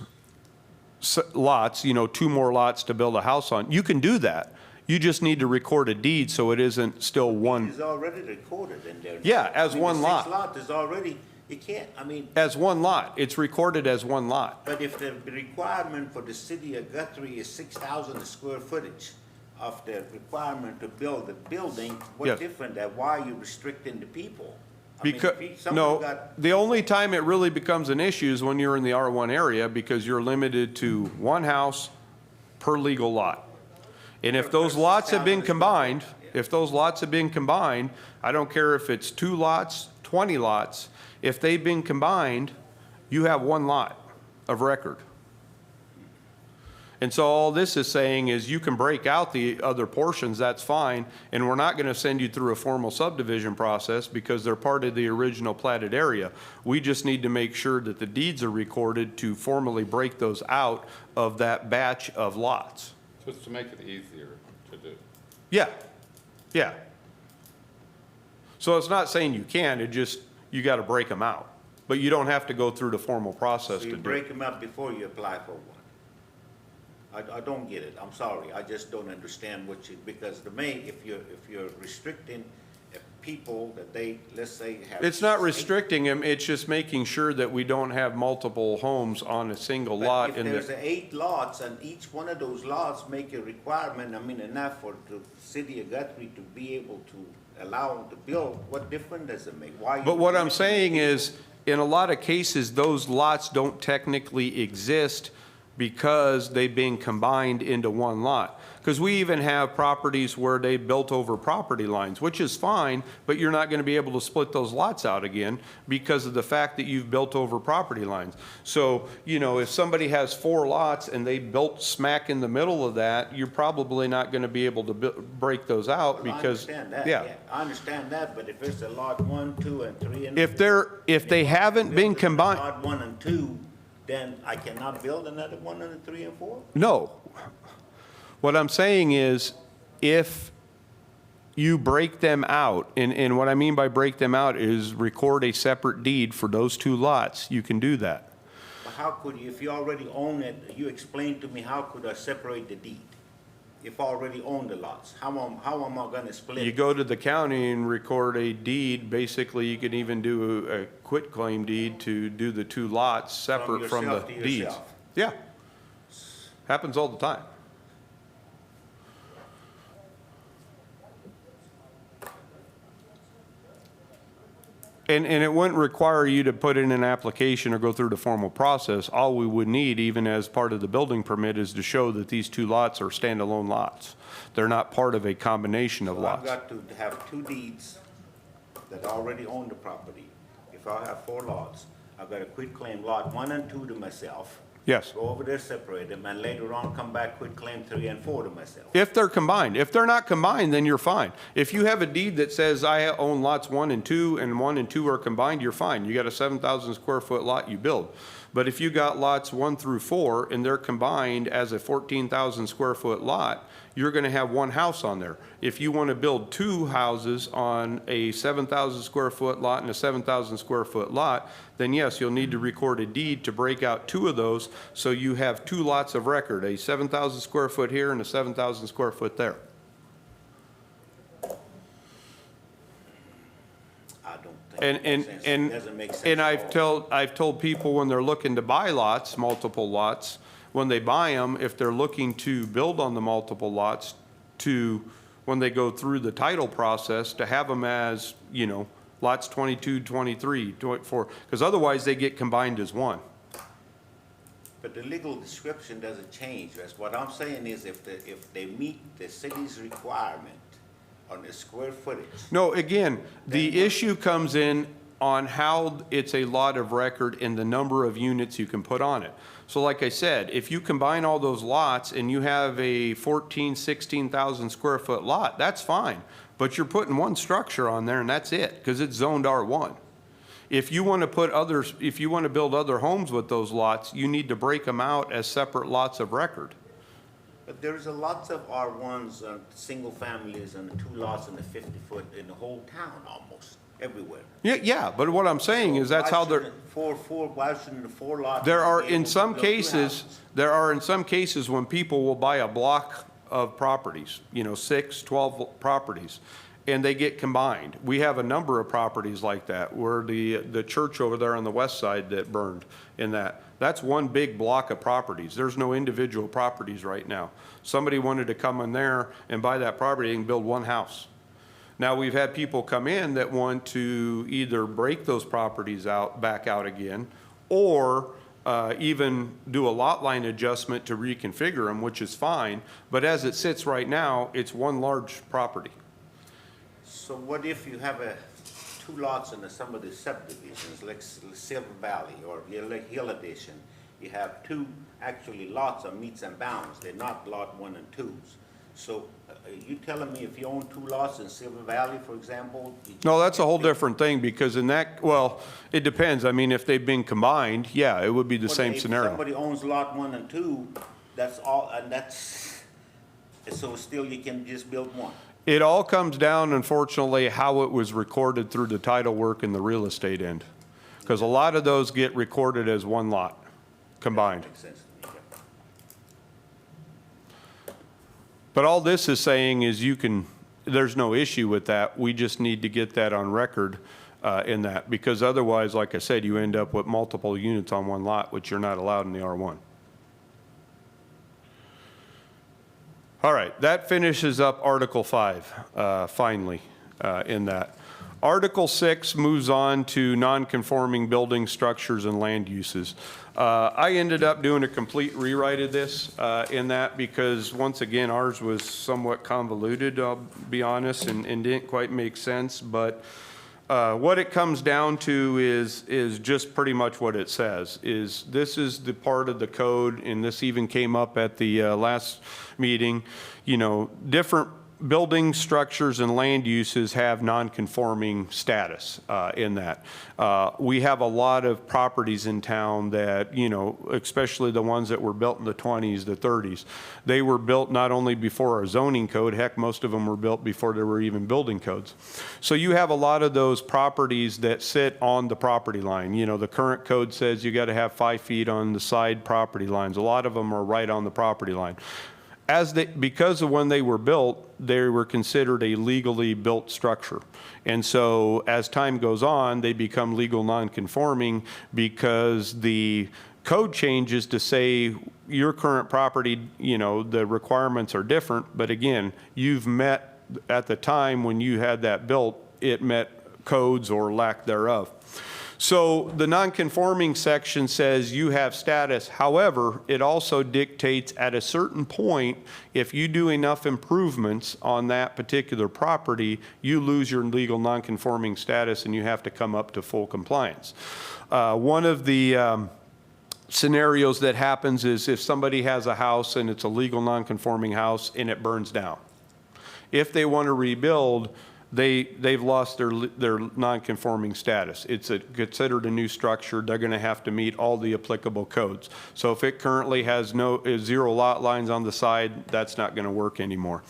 lots, you know, 2 more lots to build a house on, you can do that. You just need to record a deed so it isn't still one, It's already recorded in there. Yeah, as one lot. The 6 lot is already, you can't, I mean, as one lot. It's recorded as one lot. but if the requirement for the city of Guthrie is 6,000 square footage of the requirement to build the building, Yes. what's different, that why are you restricting the people? I mean, Because, if somebody no, got- the only time it really becomes an issue is when you're in the R1 area, because you're limited to 1 house per legal lot. And if those lots have been combined, I don't care if it's 2 lots, 20 lots, if they've been combined, you have 1 lot of record. And so all this is saying is you can break out the other portions, that's fine, and we're not gonna send you through a formal subdivision process because they're part of the original platted area. We just need to make sure that the deeds are recorded to formally break those out of that batch of lots. Just to make it easier to do. Yeah, yeah. So it's not saying you can't, it just, you gotta break them out. But you don't have to go through the formal process So to you do break it. them up before you apply for one? I don't get it, I'm sorry, I just don't understand what you, because to me, if you're restricting people that they, let's say, have. It's not 8 restricting them, it's just making sure that we don't have multiple homes on a single lot. But if in there's the 8 lots and each one of those lots make a requirement, I mean, enough for the city of Guthrie to be able to allow them to build, what difference does it make? Why? But what I'm saying is, in a lot of cases, those lots don't technically exist because they've been combined into one lot. Because we even have properties where they built over property lines, which is fine, but you're not going to be able to split those lots out again because of the fact that you've built over property lines. So, you know, if somebody has 4 lots and they built smack in the middle of that, you're probably not going to be able to break those out Well, because, I understand that, yeah. yeah, I understand that, but if it's a lot 1, 2, and 3. and If they haven't been combined, Lot 1 and 2, then I cannot build another 1 and 3 and 4? no. What I'm saying is, if you break them out, and what I mean by break them out is record a separate deed for those 2 lots, you can do that. But how could you, if you already own it, you explain to me, how could I separate the deed? If I already own the lots, how am I gonna split? You go to the county and record a deed, basically you can even do a quitclaim deed to do the 2 lots separate from the yourself to deeds. yourself. Yeah. Happens all the time. And it wouldn't require you to put in an application or go through the formal process. All we would need, even as part of the building permit, is to show that these two lots are standalone lots. They're not part of a combination of So I've lots. got to have two deeds that already own the property. If I have 4 lots, I've got to quit claim lot 1 and 2 to myself. Yes. Go over there, separate them, and later on come back, quit claim 3 and 4 to myself. If they're combined. If they're not combined, then you're fine. If you have a deed that says I own lots 1 and 2, and 1 and 2 are combined, you're fine. You got a 7,000 square foot lot, you build. But if you got lots 1 through 4, and they're combined as a 14,000 square foot lot, you're gonna have one house on there. If you wanna build 2 houses on a 7,000 square foot lot and a 7,000 square foot lot, then yes, you'll need to record a deed to break out 2 of those, so you have 2 lots of record, a 7,000 square foot here and a 7,000 square foot there. I don't think it makes sense. It doesn't make sense And at all. I've told people when they're looking to buy lots, multiple lots, when they buy them, if they're looking to build on the multiple lots, to, when they go through the title process, to have them as, you know, lots 22, 23, 24, because otherwise they get combined as one. But the legal description doesn't change. That's what I'm saying is if they meet the city's requirement on the square footage. No, again, the issue comes in on how it's a lot of record and the number of units you can put on it. So like I said, if you combine all those lots and you have a 14, 16,000 square foot lot, that's fine. But you're putting one structure on there and that's it, because it's zoned R1. If you want to put others, if you want to build other homes with those lots, you need to break them out as separate lots of record. But there's a lots of R1s, single families and 2 lots in the 50-foot in the whole town almost, everywhere. Yeah, but what I'm saying is that's how they're. Why shouldn't the 4 lots? There are, be able in to some build 2 cases, houses? there are in some cases when people will buy a block of properties, you know, 6, 12 properties, and they get combined. We have a number of properties like that, where the church over there on the west side that burned in that. That's one big block of properties. There's no individual properties right now. Somebody wanted to come in there and buy that property and build one house. Now, we've had people come in that want to either break those properties out, back out again, or even do a lot line adjustment to reconfigure them, which is fine. But as it sits right now, it's one large property. So what if you have 2 lots in some of the subdivisions, like Silver Valley or Hill Edition? You have 2 actually lots of meets and bounds. They're not lot 1 and 2s. So you telling me if you own 2 lots in Silver Valley, for example? No, that's a whole different thing, because in that, well, it depends. I mean, if they've been combined, yeah, it would be the same If scenario. somebody owns lot 1 and 2, that's all, and that's, so still you can just build one. It all comes down, unfortunately, how it was recorded through the title work and the real estate end. Because a lot of those get recorded as one lot, combined. Makes sense to me, yeah. But all this is saying is there's no issue with that. We just need to get that on record in that. Because otherwise, like I said, you end up with multiple units on one lot, which you're not allowed in the R1. All right, that finishes up Article 5, finally, in that. Article 6 moves on to non-conforming building structures and land uses. I ended up doing a complete rewrite of this in that, because once again, ours was somewhat convoluted, I'll be honest, and didn't quite make sense. But what it comes down to is just pretty much what it says, is this is the part of the code, and this even came up at the last meeting, you know, different building structures and land uses have non-conforming status in that. We have a lot of properties in town that, you know, especially the ones that were built in the 20s, the 30s, they were built not only before our zoning code, heck, most of them were built before there were even building codes. So you have a lot of those properties that sit on the property line. You know, the current code says you got to have 5 feet on the side property lines. A lot of them are right on the property line. Because of when they were built, they were considered a legally built structure. And so as time goes on, they become legal non-conforming, because the code changes to say your current property, you know, the requirements are different. But again, you've met, at the time when you had that built, it met codes or lack thereof. So the nonconforming section says you have status. However, it also dictates at a certain point, if you do enough improvements on that particular property, you lose your legal nonconforming status and you have to come up to full compliance. One of the scenarios that happens is if somebody has a house and it's a legal nonconforming house and it burns down. If they want to rebuild, they've lost their non-conforming status. It's considered a new structure. They're going to have to meet all the applicable codes. So if it currently has 0 lot lines on the side, that's not going to work anymore.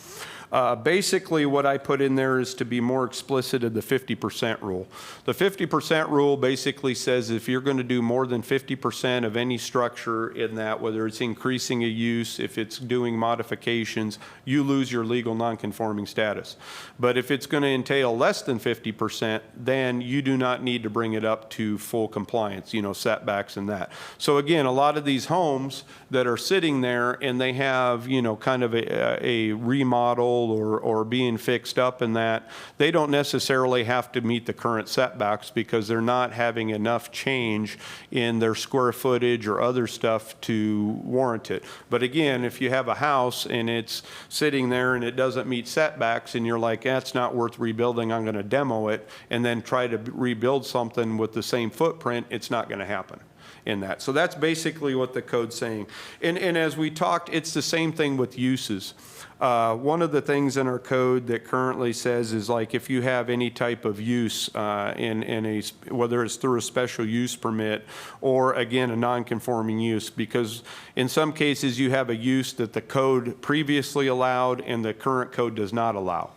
Basically, what I put in there is to be more explicit of the 50% rule. The 50% rule basically says if you're going to do more than 50% of any structure in that, whether it's increasing a use, if it's doing modifications, you lose your legal nonconforming status. But if it's going to entail less than 50%, then you do not need to bring it up to full compliance, setbacks and that. So again, a lot of these homes that are sitting there and they have, kind of a remodel or being fixed up in that, they don't necessarily have to meet the current setbacks because they're not having enough change in their square footage or other stuff to warrant it. But again, if you have a house and it's sitting there and it doesn't meet setbacks and you're like, that's not worth rebuilding, I'm going to demo it, and then try to rebuild something with the same footprint, it's not going to happen in that. So that's basically what the code's saying. And as we talked, it's the same thing with uses. One of the things in our code that currently says is like if you have any type of use whether it's through a special use permit or again a non-conforming use, because in some cases you have a use that the code previously allowed and the current code does not allow.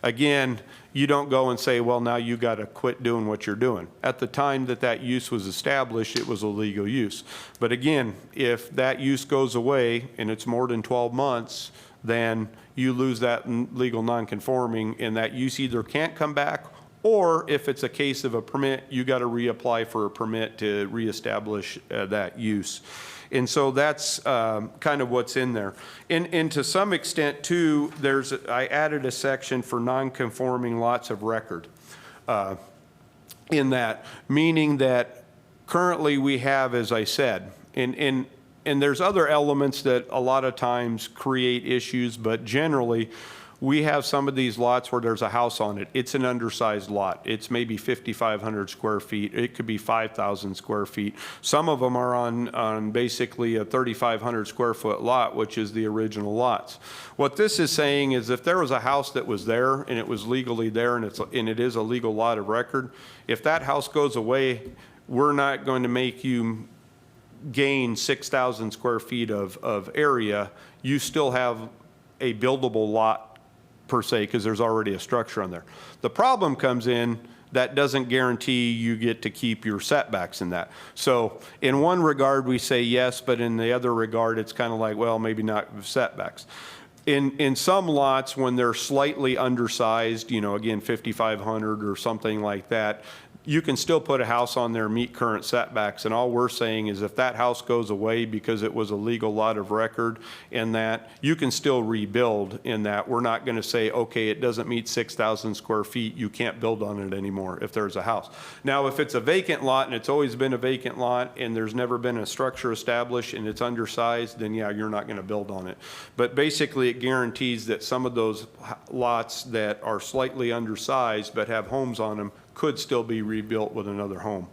Again, you don't go and say, well, now you got to quit doing what you're doing. At the time that that use was established, it was a legal use. But again, if that use goes away and it's more than 12 months, then you lose that legal nonconforming, and that use either can't come back, or if it's a case of a permit, you got to reapply for a permit to reestablish that use. And so that's kind of what's in there. And to some extent, too, I added a section for non-conforming lots of record in that, meaning that currently we have, as I said, and there's other elements that a lot of times create issues, but generally, we have some of these lots where there's a house on it. It's an undersized lot. It's maybe 5,500 square feet. It could be 5,000 square feet. Some of them are on basically a 3,500 square foot lot, which is the original lots. What this is saying is if there was a house that was there and it was legally there and it is a legal lot of record, if that house goes away, we're not going to make you gain 6,000 square feet of area. You still have a buildable lot per se, because there's already a structure on there. The problem comes in, that doesn't guarantee you get to keep your setbacks in that. So in one regard, we say yes, but in the other regard, it's kind of like, well, maybe not setbacks. In some lots, when they're slightly undersized, again, 5,500 or something like that, you can still put a house on there, meet current setbacks, and all we're saying is if that house goes away because it was a legal lot of record in that, you can still rebuild in that. We're not going to say, okay, it doesn't meet 6,000 square feet, you can't build on it anymore if there's a house. Now, if it's a vacant lot and it's always been a vacant lot and there's never been a structure established and it's undersized, then yeah, you're not going to build on it. But basically, it guarantees that some of those lots that are slightly undersized but have homes on them could still be rebuilt with another home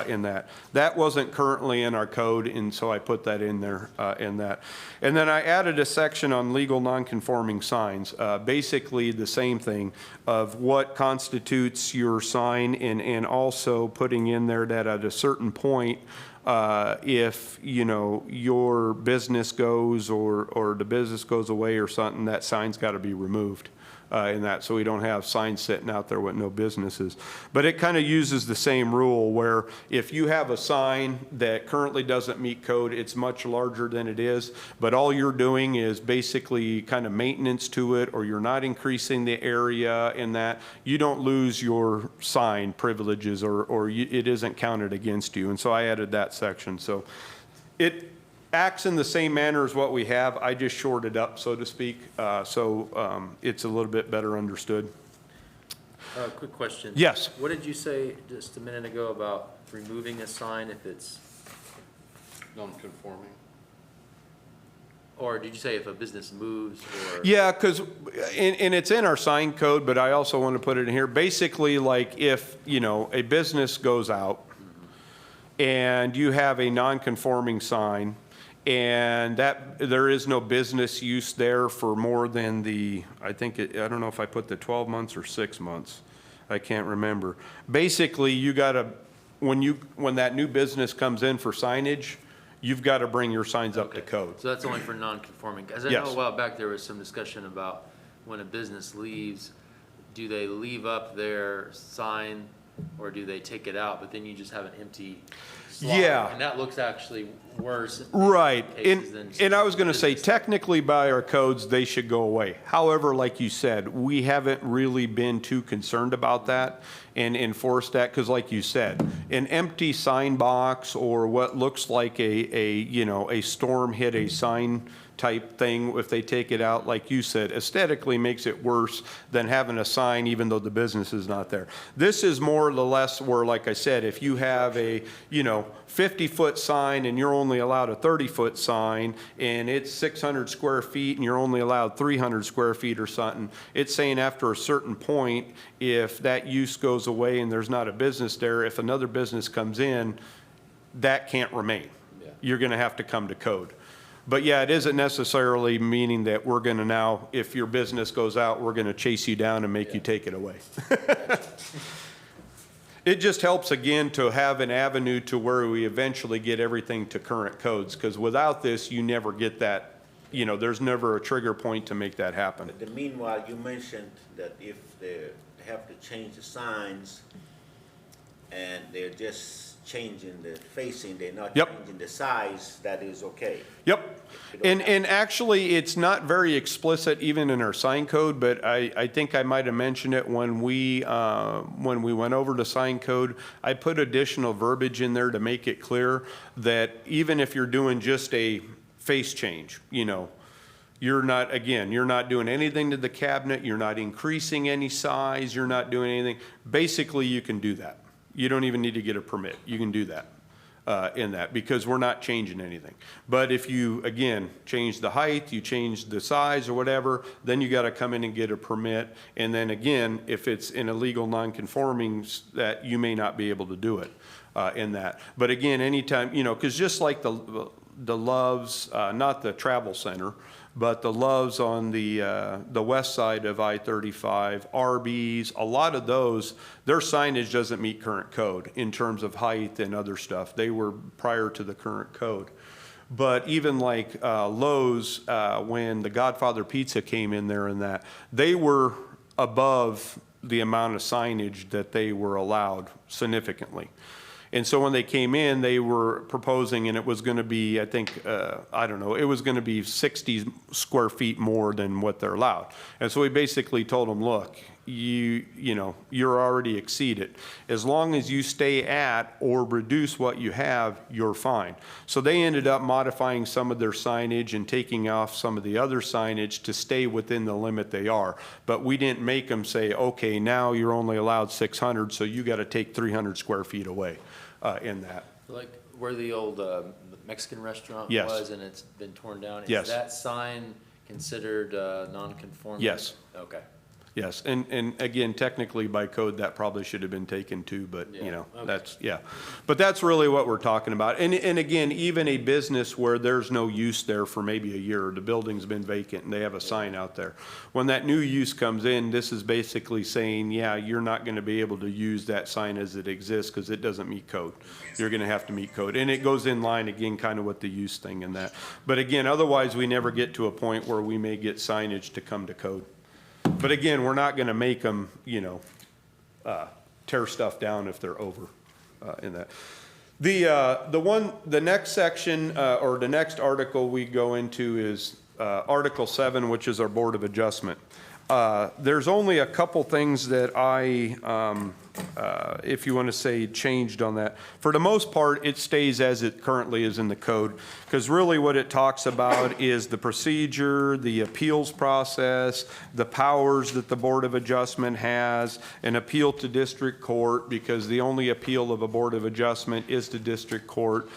in that. That wasn't currently in our code, and so I put that in there in that. And then I added a section on legal nonconforming signs, basically the same thing of what constitutes your sign, and also putting in there that at a certain point, if your business goes or the business goes away or something, that sign's got to be removed. In that, so we don't have signs sitting out there with no businesses. But it kind of uses the same rule where if you have a sign that currently doesn't meet code, it's much larger than it is, but all you're doing is basically kind of maintenance to it, or you're not increasing the area in that, you don't lose your sign privileges or it isn't counted against you. And so I added that section. So it acts in the same manner as what we have. I just shored it up, so to speak, so it's a little bit better understood. Quick question. Yes. What did you say just a minute ago about removing a sign if it's, Non-conforming. or did you say if a business moves or? Yeah, because, and it's in our sign code, but I also want to put it in here. Basically, like if, a business goes out and you have a non-conforming sign and that, there is no business use there for more than I don't know if I put the 12 months or 6 months. I can't remember. Basically, you gotta, when that new business comes in for signage, you've got to bring your signs up to Okay. code. So that's only for non-conforming. As I Yes. know a while back, there was some discussion about when a business leaves, do they leave up their sign or do they take it out? But then you just have an empty slot. Yeah. And that looks actually worse. in Right, cases than and I was gonna say, business. technically by our codes, they should go away. However, like you said, we haven't really been too concerned about that and enforced that, because like you said, an empty sign box or what looks like a storm hit a sign type thing, if they take it out, like you said, aesthetically makes it worse than having a sign even though the business is not there. This is more or less where, like I said, if you have a, 50-foot sign and you're only allowed a 30-foot sign and it's 600 square feet and you're only allowed 300 square feet or something, it's saying after a certain point, if that use goes away and there's not a business there, if another business comes in, that can't remain. Yeah. You're gonna have to come to code. But yeah, it isn't necessarily meaning that we're gonna now, if your business goes out, we're gonna chase you down and make you take it away. It just helps, again, to have an avenue to where we eventually get everything to current codes, because without this, you never get that, there's never a trigger point to make that happen. But meanwhile, you mentioned that if they have to change the signs and they're just changing the facing, they're not Yep. changing the size, that is okay. Yep. And actually, it's not very explicit even in our sign code, but I think I might have mentioned it when we went over to sign code. I put additional verbiage in there to make it clear that even if you're doing just a face change, you're not doing anything to the cabinet, you're not increasing any size, you're not doing anything. Basically, you can do that. You don't even need to get a permit. You can do that. In that, because we're not changing anything. But if you, again, change the height, you change the size or whatever, then you gotta come in and get a permit. And then again, if it's in illegal non-conforming, that you may not be able to do it in that. But again, anytime, because just like the Loves, not the travel center, but the Loves on the west side of I-35, Arby's, a lot of those, their signage doesn't meet current code in terms of height and other stuff. They were prior to the current code. But even like Lowe's, when the Godfather Pizza came in there and that, they were above the amount of signage that they were allowed significantly. And so when they came in, they were proposing, and it was going to be, I think, it was going to be 60 square feet more than what they're allowed. And so we basically told them, look, you're already exceeded. As long as you stay at or reduce what you have, you're fine. So they ended up modifying some of their signage and taking off some of the other signage to stay within the limit they are. But we didn't make them say, okay, now you're only allowed 600, so you got to take 300 square feet away in that. Like where the old Mexican restaurant Yes. was and it's been torn down? Yes. Is that sign considered non-conforming? Yes. Okay. Yes, and again, technically by code, that probably should have been taken too, but Yeah, okay. that's, yeah. But that's really what we're talking about. And again, even a business where there's no use there for maybe a year, the building's been vacant and they have a sign out there. When that new use comes in, this is basically saying, yeah, you're not gonna be able to use that sign as it exists because it doesn't meet code. You're gonna have to meet code. And it goes in line again, kind of with the use thing and that. But again, otherwise we never get to a point where we may get signage to come to code. But again, we're not going to make them, tear stuff down if they're over in that. The next section or the next article we go into is Article 7, which is our Board of Adjustment. There's only a couple things that I, if you want to say, changed on that. For the most part, it stays as it currently is in the code, because really what it talks about is the procedure, the appeals process, the powers that the Board of Adjustment has, an appeal to district court, because the only appeal of a Board of Adjustment is to district court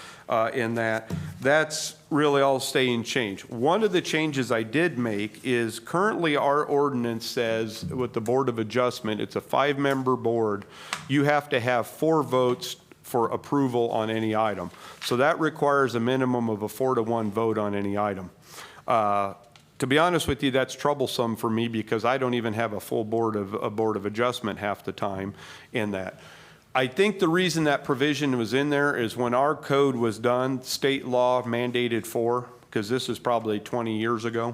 in that. That's really all staying changed. One of the changes I did make is currently our ordinance says with the Board of Adjustment, it's a 5-member board. You have to have 4 votes for approval on any item. So that requires a minimum of a 4-to-1 vote on any item. To be honest with you, that's troublesome for me because I don't even have a full Board of Adjustment half the time in that. I think the reason that provision was in there is when our code was done, state law mandated 4, because this is probably 20 years ago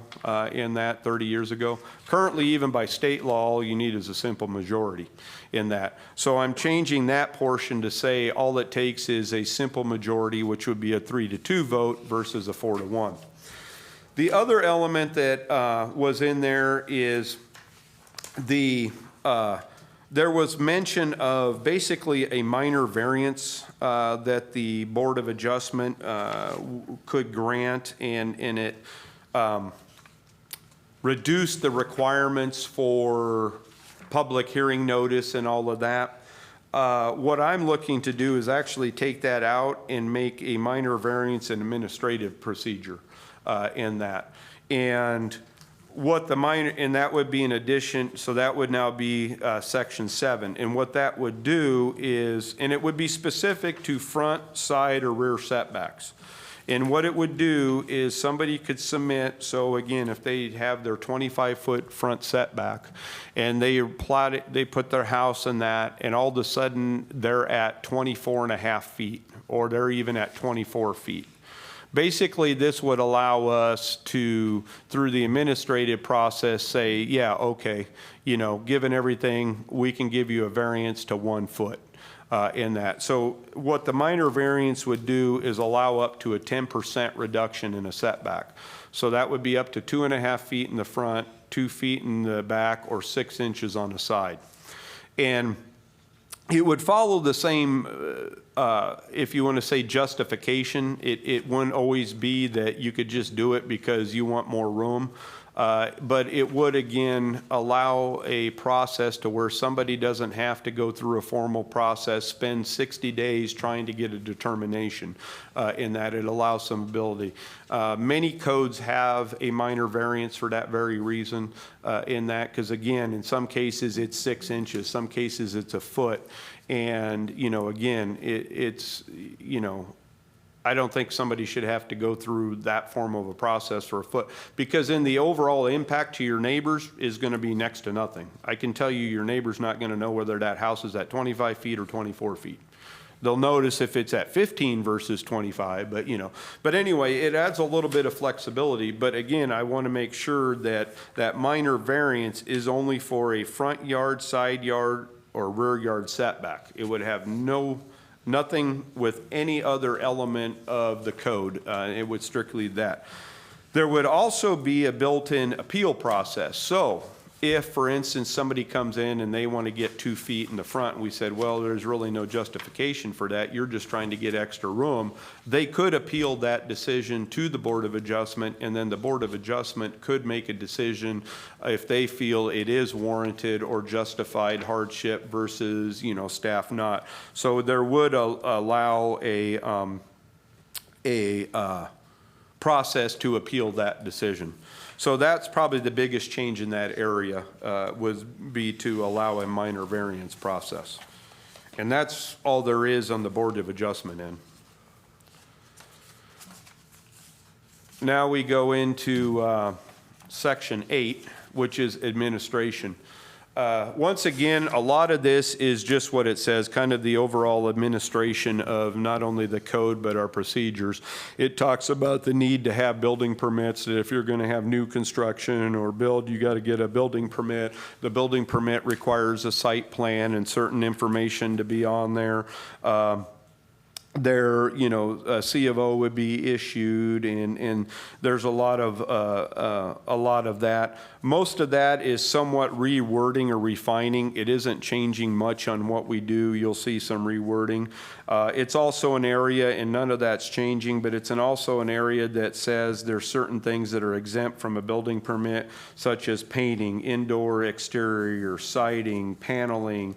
in that, 30 years ago. Currently, even by state law, all you need is a simple majority in that. So I'm changing that portion to say all it takes is a simple majority, which would be a 3-to-2 vote versus a 4-to-1. The other element that was in there is there was mention of basically a minor variance that the Board of Adjustment could grant, and it reduced the requirements for public hearing notice and all of that. What I'm looking to do is actually take that out and make a minor variance and administrative procedure in that. And what the minor, and that would be in addition, so that would now be section 7. And what that would do is, and it would be specific to front, side, or rear setbacks. And what it would do is somebody could submit, so again, if they have their 25-foot front setback and they plot it, they put their house in that, and all of a sudden they're at 24.5 feet, or they're even at 24 feet. Basically, this would allow us to, through the administrative process, say, yeah, okay, you know, given everything, we can give you a variance to 1 foot in that. So what the minor variance would do is allow up to a 10% reduction in a setback. So that would be up to 2.5 feet in the front, 2 feet in the back, or 6 inches on the side. And it would follow the same, if you want to say justification, it wouldn't always be that you could just do it because you want more room. But it would, again, allow a process to where somebody doesn't have to go through a formal process, spend 60 days trying to get a determination in that. It allows some ability. Many codes have a minor variance for that very reason in that, because again, in some cases it's 6 inches, some cases it's a foot. And, you know, again, it's, you know, I don't think somebody should have to go through that form of a process for a foot, because in the overall impact to your neighbors is going to be next to nothing. I can tell you your neighbor's not going to know whether that house is at 25 feet or 24 feet. They'll notice if it's at 15 versus 25, but you know. But anyway, it adds a little bit of flexibility. But again, I want to make sure that that minor variance is only for a front yard, side yard, or rear yard setback. It would have nothing with any other element of the code. It would strictly that. There would also be a built-in appeal process. So if, for instance, somebody comes in and they want to get 2 feet in the front, and we said, well, there's really no justification for that, you're just trying to get extra room, they could appeal that decision to the Board of Adjustment, and then the Board of Adjustment could make a decision if they feel it is warranted or justified hardship versus, you know, staff not. So there would allow a process to appeal that decision. So that's probably the biggest change in that area would be to allow a minor variance process. And that's all there is on the Board of Adjustment end. Now we go into Section 8, which is administration. Once again, a lot of this is just what it says, kind of the overall administration of not only the code but our procedures. It talks about the need to have building permits, that if you're going to have new construction or build, you got to get a building permit. The building permit requires a site plan and certain information to be on there. their, a C of O would be issued, and there's a lot of that. Most of that is somewhat rewording or refining. It isn't changing much on what we do. You'll see some rewording. It's also an area, and none of that's changing, but it's also an area that says there's certain things that are exempt from a building permit, such as painting, indoor, exterior, siding, paneling,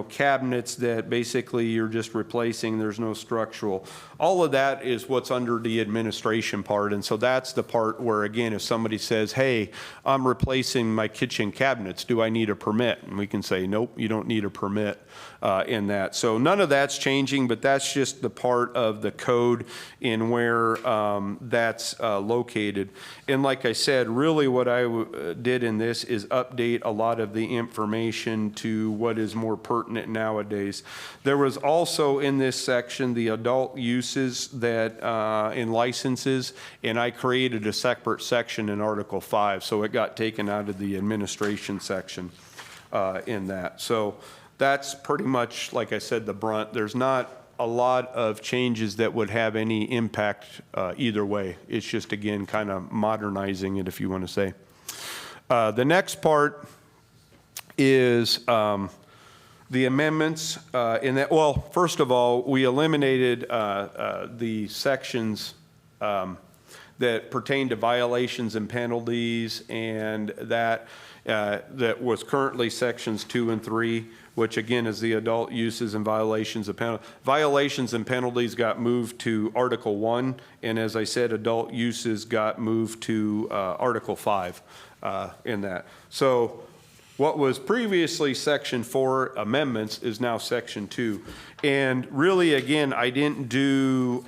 cabinets that basically you're just replacing, there's no structural. All of that is what's under the administration part, and so that's the part where, again, if somebody says, hey, I'm replacing my kitchen cabinets, do I need a permit? And we can say, nope, you don't need a permit in that. So none of that's changing, but that's just the part of the code in where that's located. And like I said, really what I did in this is update a lot of the information to what is more pertinent nowadays. There was also in this section the adult uses that in licenses, and I created a separate section in Article 5, so it got taken out of the administration section in that. So that's pretty much, like I said, the brunt. There's not a lot of changes that would have any impact either way. It's just, again, kind of modernizing it, if you want to say. The next part is the amendments in that, well, first of all, we eliminated the sections that pertain to violations and penalties, and that was currently sections 2 and 3, which again is the adult uses and violations of penalties. Violations and penalties got moved to Article 1, and as I said, adult uses got moved to Article 5 in that. So what was previously Section 4 amendments is now Section 2. And really, again, I didn't do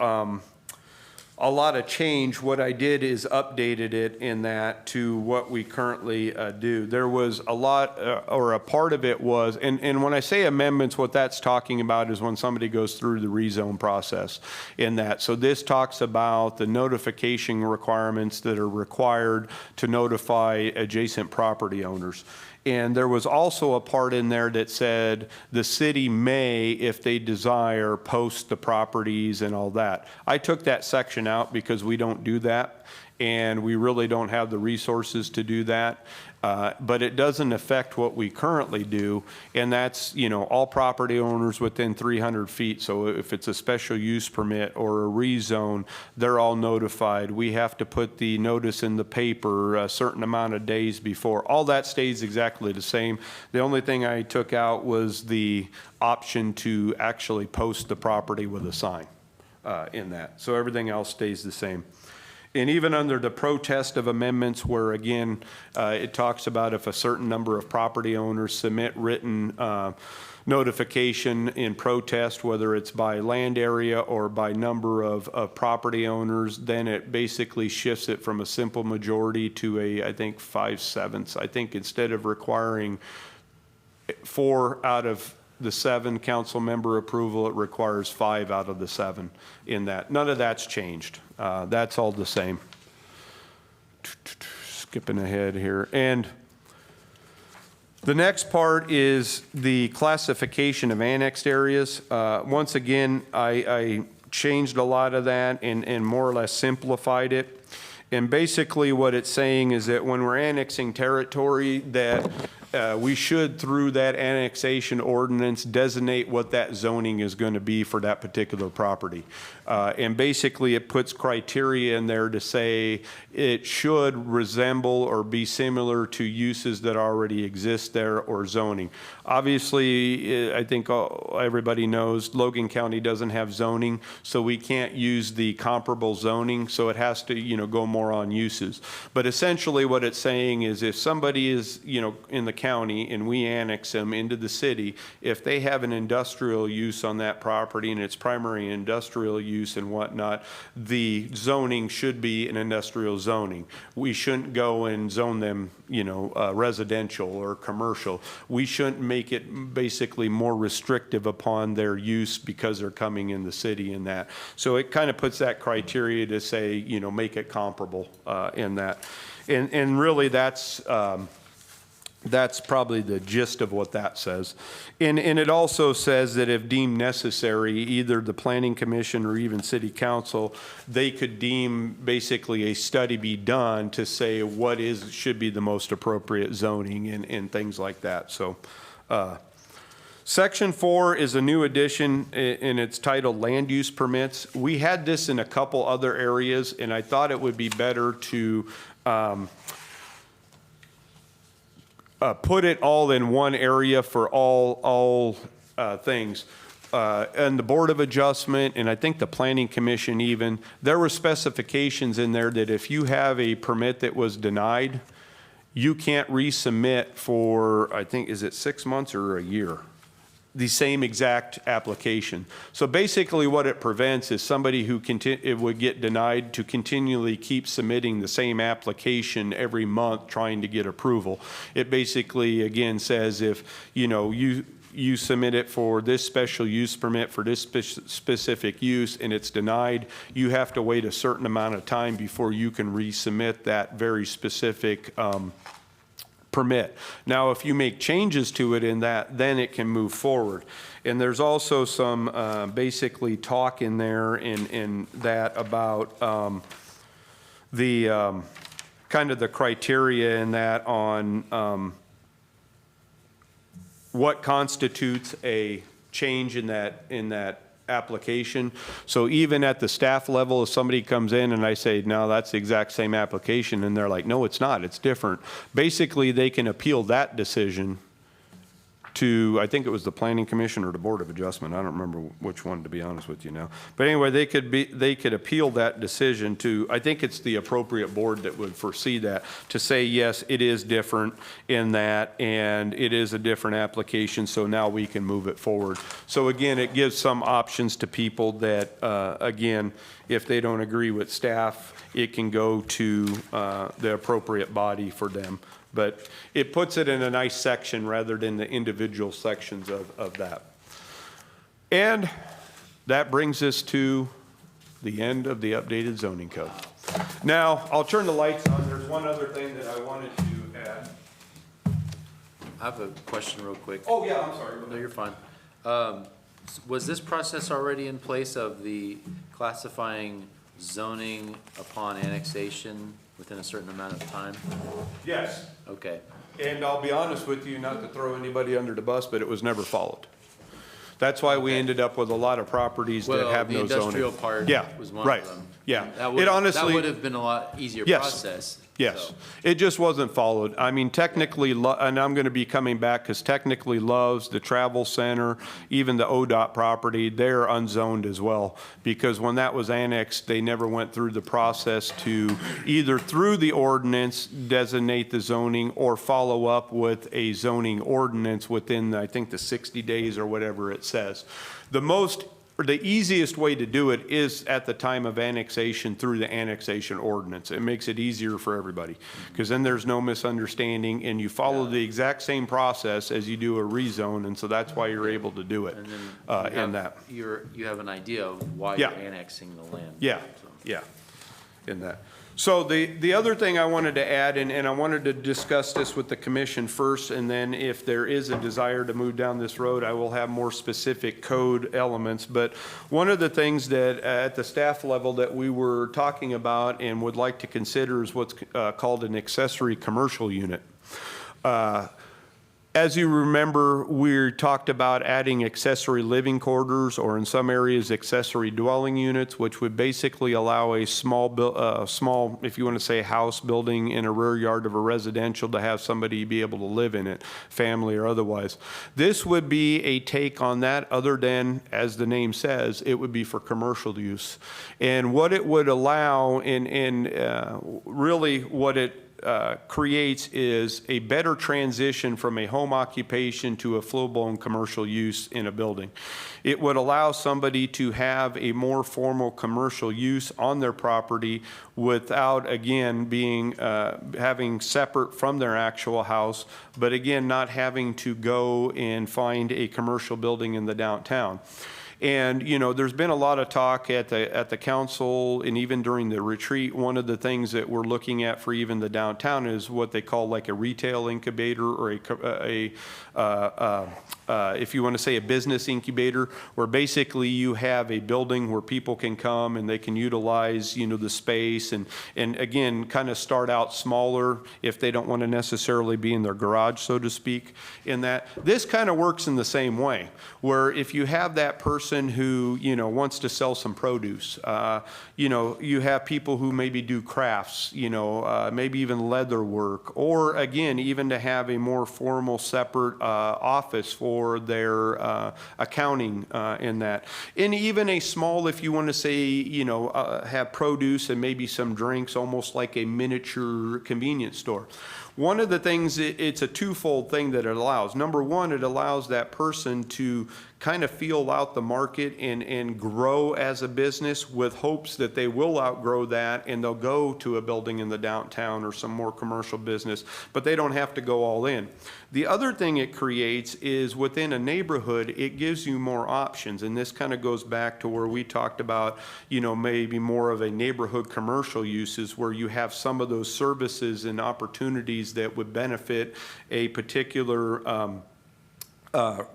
a lot of change. What I did is updated it in that to what we currently do. There was a lot, or a part of it was, and when I say amendments, what that's talking about is when somebody goes through the rezone process in that. So this talks about the notification requirements that are required to notify adjacent property owners. And there was also a part in there that said the city may, if they desire, post the properties and all that. I took that section out because we don't do that, and we really don't have the resources to do that. But it doesn't affect what we currently do, and that's, all property owners within 300 feet. So if it's a special use permit or a rezone, they're all notified. We have to put the notice in the paper a certain amount of days before. All that stays exactly the same. The only thing I took out was the option to actually post the property with a sign in that. So everything else stays the same. And even under the protest of amendments, where again, it talks about if a certain number of property owners submit written notification in protest, whether it's by land area or by number of property owners, then it basically shifts it from a simple majority to I think 5/7. I think instead of requiring 4 out of the 7 council member approval, it requires 5 out of the 7 in that. None of that's changed. That's all the same. Skipping ahead here. And the next part is the classification of annexed areas. Once again, I changed a lot of that and more or less simplified it. And basically what it's saying is that when we're annexing territory, that we should, through that annexation ordinance, designate what that zoning is going to be for that particular property. And basically it puts criteria in there to say it should resemble or be similar to uses that already exist there or zoning. Obviously, I think everybody knows Logan County doesn't have zoning, so we can't use the comparable zoning, so it has to, go more on uses. But essentially what it's saying is if somebody is, in the county and we annex them into the city, if they have an industrial use on that property and it's primary industrial use and whatnot, the zoning should be an industrial zoning. We shouldn't go and zone them, residential or commercial. We shouldn't make it basically more restrictive upon their use because they're coming in the city in that. So it kind of puts that criteria to say, make it comparable in that. And really that's That's probably the gist of what that says. And it also says that if deemed necessary, either the planning commission or even city council, they could deem basically a study be done to say what should be the most appropriate zoning and things like that. So, Section 4 is a new addition, and it's titled Land Use Permits. We had this in a couple other areas, and I thought it would be better to put it all in one area for all things. And the Board of Adjustment, and I think the Planning Commission even, there were specifications in there that if you have a permit that was denied, you can't resubmit for, I think, is it 6 months or a year? The same exact application. So basically what it prevents is somebody who it would get denied to continually keep submitting the same application every month trying to get approval. It basically, again, says if, you submit it for this special use permit for this specific use and it's denied, you have to wait a certain amount of time before you can resubmit that very specific permit. Now, if you make changes to it in that, then it can move forward. And there's also some basically talk in there in that about the kind of the criteria in that on what constitutes a change in that application. So even at the staff level, if somebody comes in and I say, no, that's the exact same application, and they're like, no, it's not, it's different. Basically, they can appeal that decision to, I think it was the Planning Commission or the Board of Adjustment. I don't remember which one, to be honest with you now. But anyway, they could appeal that decision to, I think it's the appropriate board that would foresee that, to say, yes, it is different in that, and it is a different application, so now we can move it forward. So again, it gives some options to people that, again, if they don't agree with staff, it can go to the appropriate body for them. But it puts it in a nice section rather than the individual sections of that. And that brings us to the end of the updated zoning code. Now, I'll turn the lights on. There's one other thing that I wanted to add. I have a question real quick. Oh, yeah, I'm sorry. No, you're fine. Was this process already in place of the classifying zoning upon annexation within a certain amount of time? Yes. Okay. And I'll be honest with you, not to throw anybody under the bus, but it was never followed. That's why we ended up with a lot of properties that have no zoning. Well, the industrial part was one right. of them. Yeah, That would have been a lot easier process. Yes, so. it just wasn't followed. I mean, technically, and I'm going to be coming back because technically Love's, the travel center, even the ODOT property, they're unzoned as well. Because when that was annexed, they never went through the process to either through the ordinance designate the zoning or follow up with a zoning ordinance within, I think, the 60 days or whatever it says. The easiest way to do it is at the time of annexation through the annexation ordinance. It makes it easier for everybody because then there's no misunderstanding and you follow the exact same process as you do a rezone, and so that's why you're able to do it. And then in that. You have an idea of why you're annexing the land. Yeah, so. yeah, in that. So the other thing I wanted to add, and I wanted to discuss this with the commission first, and then if there is a desire to move down this road, I will have more specific code elements. But one of the things that at the staff level that we were talking about and would like to consider is what's called an accessory commercial unit. As you remember, we talked about adding accessory living quarters, or in some areas, accessory dwelling units, which would basically allow a small, if you want to say, house building in a rear yard of a residential to have somebody be able to live in it, family or otherwise. This would be a take on that, other than, as the name says, it would be for commercial use. And what it would allow, and really what it creates is a better transition from a home occupation to a full-blown commercial use in a building. It would allow somebody to have a more formal commercial use on their property without, again, being having separate from their actual house, but again, not having to go and find a commercial building in the downtown. And, there's been a lot of talk at the council and even during the retreat. One of the things that we're looking at for even the downtown is what they call like a retail incubator, or if you want to say a business incubator, where basically you have a building where people can come and they can utilize, the space and again, kind of start out smaller if they don't want to necessarily be in their garage, so to speak, in that. This kind of works in the same way, where if you have that person who, wants to sell some produce, you have people who maybe do crafts, maybe even leather work, or again, even to have a more formal separate office for their accounting in that. And even a small, if you want to say, have produce and maybe some drinks, almost like a miniature convenience store. One of the things, it's a twofold thing that it allows. Number one, it allows that person to kind of feel out the market and grow as a business with hopes that they will outgrow that and they'll go to a building in the downtown or some more commercial business, but they don't have to go all in. The other thing it creates is within a neighborhood, it gives you more options. And this kind of goes back to where we talked about, maybe more of a neighborhood commercial uses where you have some of those services and opportunities that would benefit a particular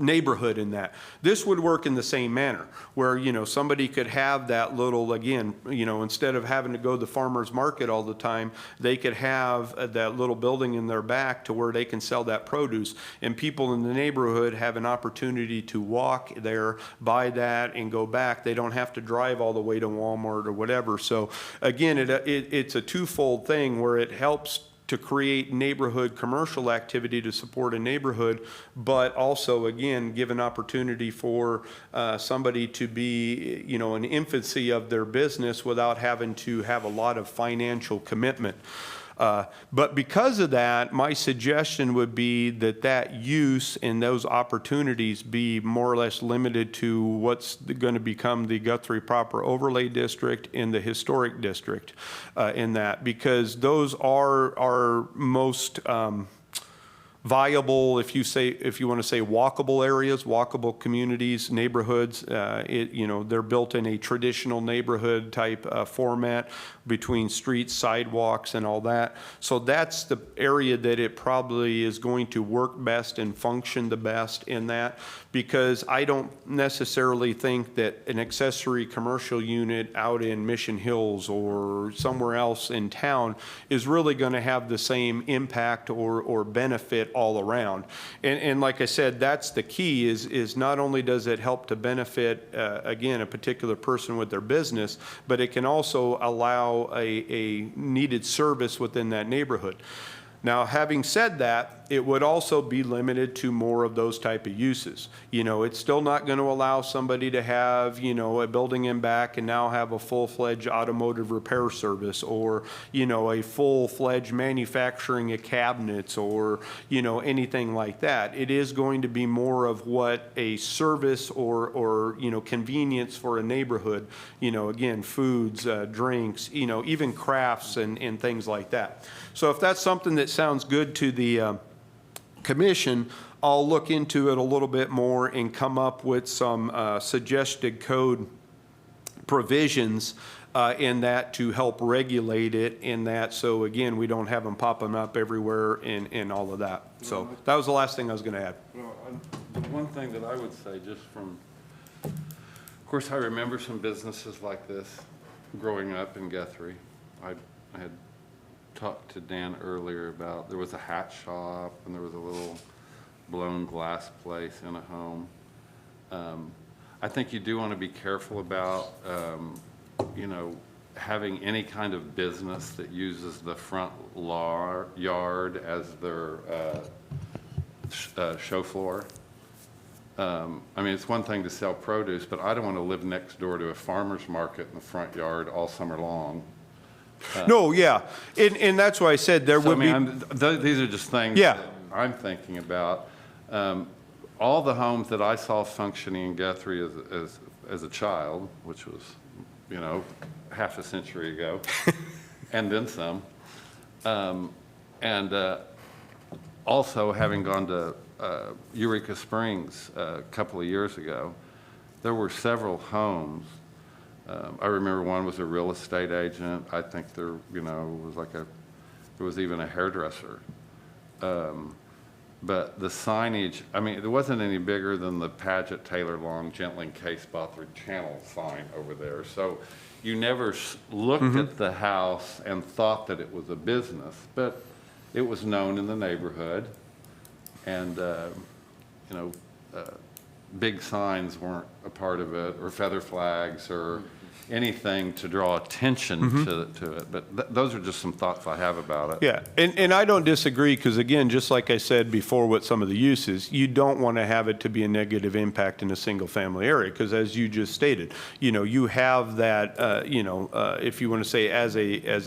neighborhood in that. This would work in the same manner where, somebody could have that little, again, instead of having to go to the farmer's market all the time, they could have that little building in their back to where they can sell that produce. And people in the neighborhood have an opportunity to walk there, buy that, and go back. They don't have to drive all the way to Walmart or whatever. So again, it's a twofold thing where it helps to create neighborhood commercial activity to support a neighborhood, but also, again, give an opportunity for somebody to be, in infancy of their business without having to have a lot of financial commitment. But because of that, my suggestion would be that use and those opportunities be more or less limited to what's going to become the Guthrie Proper Overlay District and the Historic District in that, because those are our most viable, if you want to say walkable areas, walkable communities, neighborhoods. They're built in a traditional neighborhood type format between streets, sidewalks, and all that. So that's the area that it probably is going to work best and function the best in that, because I don't necessarily think that an accessory commercial unit out in Mission Hills or somewhere else in town is really going to have the same impact or benefit all around. And like I said, that's the key is not only does it help to benefit, again, a particular person with their business, but it can also allow a needed service within that neighborhood. Now, having said that, it would also be limited to more of those type of uses. It's still not going to allow somebody to have, a building in back and now have a full-fledged automotive repair service, or, a full-fledged manufacturing of cabinets, or, anything like that. It is going to be more of what a service or convenience for a neighborhood, again, foods, drinks, even crafts and things like that. So if that's something that sounds good to the commission, I'll look into it a little bit more and come up with some suggested code provisions in that to help regulate it in that. So again, we don't have them popping up everywhere and all of that. So that was the last thing I was going to add. Well, the one thing that I would say, just from, of course, I remember some businesses like this growing up in Guthrie. I had talked to Dan earlier about, there was a hat shop and there was a little blown glass place in a home. I think you do want to be careful about, having any kind of business that uses the front yard as their show floor. It's one thing to sell produce, but I don't want to live next door to a farmer's market in the front yard all summer long. No, yeah, and that's why I said there would be. These are just things Yeah. that I'm thinking about. All the homes that I saw functioning in Guthrie as a child, which was, half a century ago, and then some, and also having gone to Eureka Springs a couple of years ago, there were several homes. I remember one was a real estate agent. I think there, was there was even a hairdresser. But the signage, I mean, it wasn't any bigger than the Paget, Taylor, Long, Gentling, Case, Bothard Channel sign over there. So you never looked at the house and thought that it was a business, but it was known in the neighborhood. And, big signs weren't a part of it, or feather flags, or anything to draw attention to it. But those are just some thoughts I have about it. Yeah, and I don't disagree, because again, just like I said before with some of the uses, you don't want to have it to be a negative impact in a single-family area, because as you just stated, you have that, if you want to say as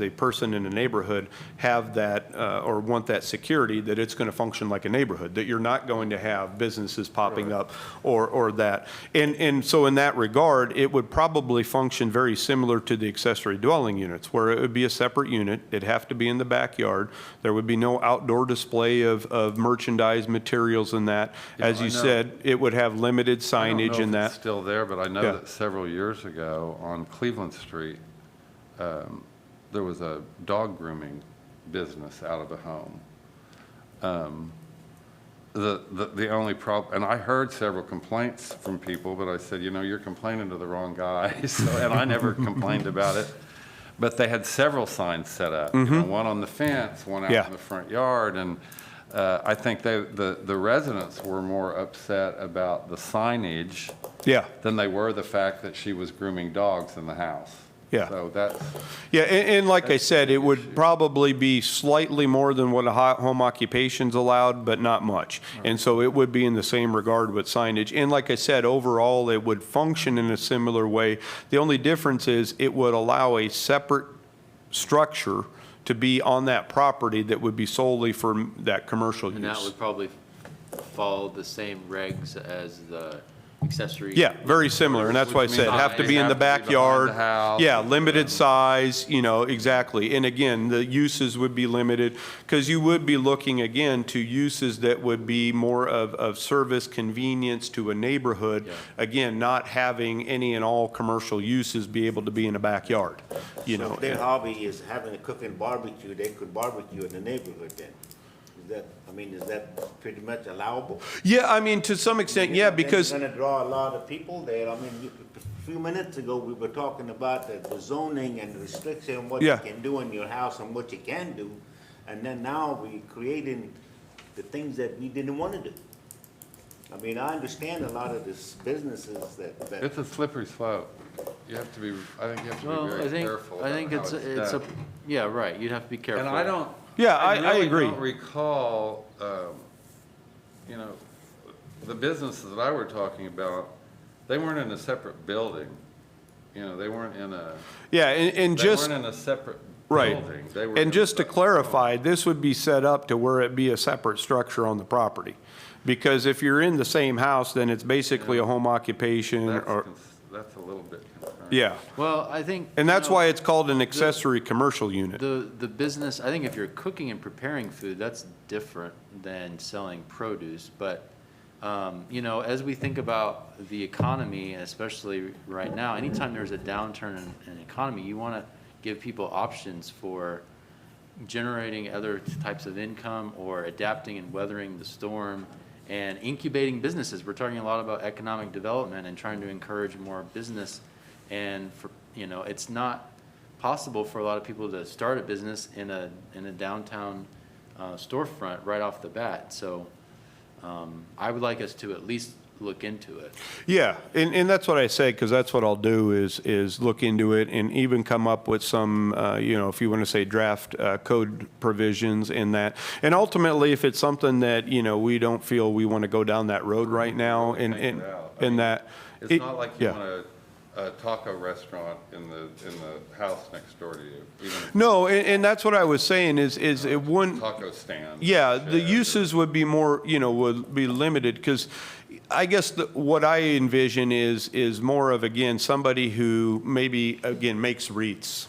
a person in a neighborhood, have that, or want that security that it's going to function like a neighborhood, that you're not going to have businesses popping up or that. And so in that regard, it would probably function very similar to the accessory dwelling units, where it would be a separate unit. It'd have to be in the backyard. There would be no outdoor display of merchandise, materials and that. As you said, it would have limited signage in that. It's still there, but I know Yeah. that several years ago on Cleveland Street, there was a dog grooming business out of a home. The only problem, and I heard several complaints from people, but I said, you're complaining to the wrong guy. And I never complained about it. But they had several signs set up, one on the fence, one out Yeah. in the front yard. And I think the residents were more upset about the signage Yeah. than they were the fact that she was grooming dogs in the house. Yeah. So that's, Yeah, and like I said, it would probably be slightly more than what a home occupation's allowed, but not much. And so it would be in the same regard with signage. And like I said, overall, it would function in a similar way. The only difference is it would allow a separate structure to be on that property that would be solely for that commercial use. And that would probably follow the same regs as the accessory. Yeah, very similar, and that's why I said, have to be in the backyard. Yeah, limited size, exactly. And again, the uses would be limited, because you would be looking, again, to uses that would be more of service, convenience to a neighborhood. Yeah. Again, not having any and all commercial uses be able to be in a backyard, So if their hobby is having a cooking barbecue, they could barbecue in the neighborhood then? Is that pretty much allowable? Yeah, I mean, to some extent, yeah, because, You're gonna draw a lot of people there. A few minutes ago, we were talking about the zoning and restriction, what you Yeah. can do in your house and what you can do. And then now we creating the things that we didn't want to do. I understand a lot of these businesses that. it's a slippery slope. You have to be, I think you have to Well, be I very think, careful I think about how it's a, done. yeah, right, you'd have to be careful. And I don't. Yeah, I really agree. don't recall, the businesses that I were talking about, they weren't in a separate building. They weren't in a, yeah, and they just. weren't in a separate Right. building. They were And in just to a- clarify, this would be set up to where it be a separate structure on the property. Because if you're in the same house, then it's basically a home occupation or, That's a little bit concerning. yeah. Well, I think. And that's why it's called an accessory commercial unit. The business, I think if you're cooking and preparing food, that's different than selling produce. But, as we think about the economy, and especially right now, anytime there's a downturn in economy, you want to give people options for generating other types of income or adapting and weathering the storm and incubating businesses. We're talking a lot about economic development and trying to encourage more business. And for, it's not possible for a lot of people to start a business in a downtown storefront right off the bat. So I would like us to at least look into it. Yeah, and that's what I say, because that's what I'll do is look into it and even come up with some, if you want to say draft code provisions in that. And ultimately, if it's something that, we don't feel we want to go down that road right now Take and it out. I mean, that. It's not like you want a taco restaurant in the house next door to you. Even if No, and that's what I was saying is it wouldn't. taco stand. Yeah, the shed, uses would be more, would be limited, because I guess what I envision is more of, again, somebody who maybe, again, makes wreaths.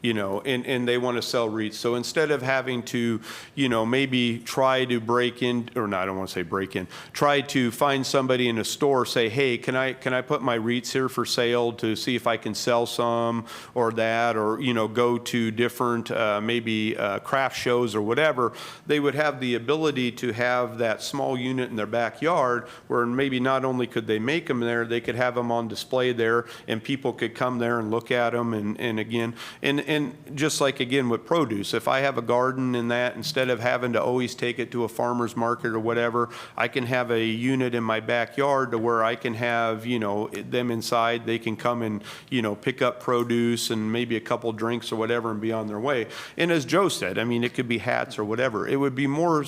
you know, and they want to sell REITs. So instead of having to, you know, maybe try to break in, or no, I don't want to say break in, try to find somebody in a store, say, hey, can I put my REITs here for sale to see if I can sell some or that, or, you know, go to different maybe craft shows or whatever. They would have the ability to have that small unit in their backyard where maybe not only could they make them there, they could have them on display there and people could come there and look at them. And again, and just like again with produce, if I have a garden in that, instead of having to always take it to a farmer's market or whatever, I can have a unit in my backyard to where I can have, you know, them inside. They can come and, you know, pick up produce and maybe a couple drinks or whatever and be on their way. And as Joe said, I mean, it could be hats or whatever. It would be more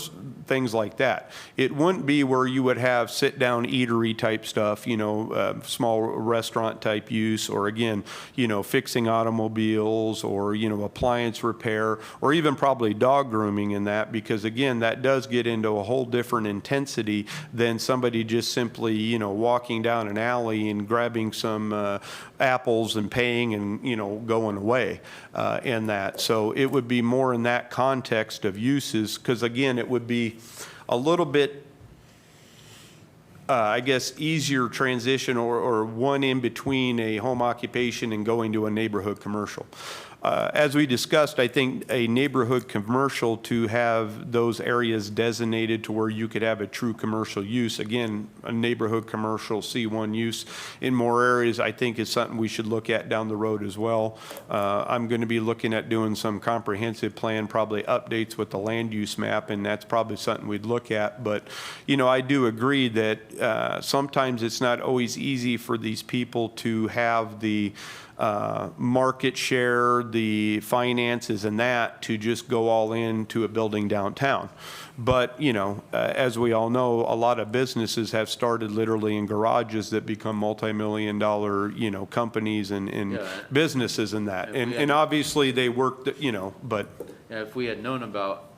things like that. It wouldn't be where you would have sit-down eatery type stuff, you know, small restaurant type use, or again, you know, fixing automobiles, or, you know, appliance repair, or even probably dog grooming in that, because again, that does get into a whole different intensity than somebody just simply, you know, walking down an alley and grabbing some apples and paying and, you know, going away in that. So it would be more in that context of uses, because again, it would be a little bit I guess, easier transition, or one in between a home occupation and going to a neighborhood commercial. As we discussed, I think a neighborhood commercial, to have those areas designated to where you could have a true commercial use, again, a neighborhood commercial C1 use in more areas, I think is something we should look at down the road as well. I'm going to be looking at doing some comprehensive plan, probably updates with the land use map, and that's probably something we'd look at. But, you know, I do agree that sometimes it's not always easy for these people to have the market share, the finances and that, to just go all into a building downtown. But, you know, as we all know, a lot of businesses have started literally in garages that become multi-million-dollar, you know, companies and businesses and that. And obviously they work, you know, but. Yeah, if we had known about,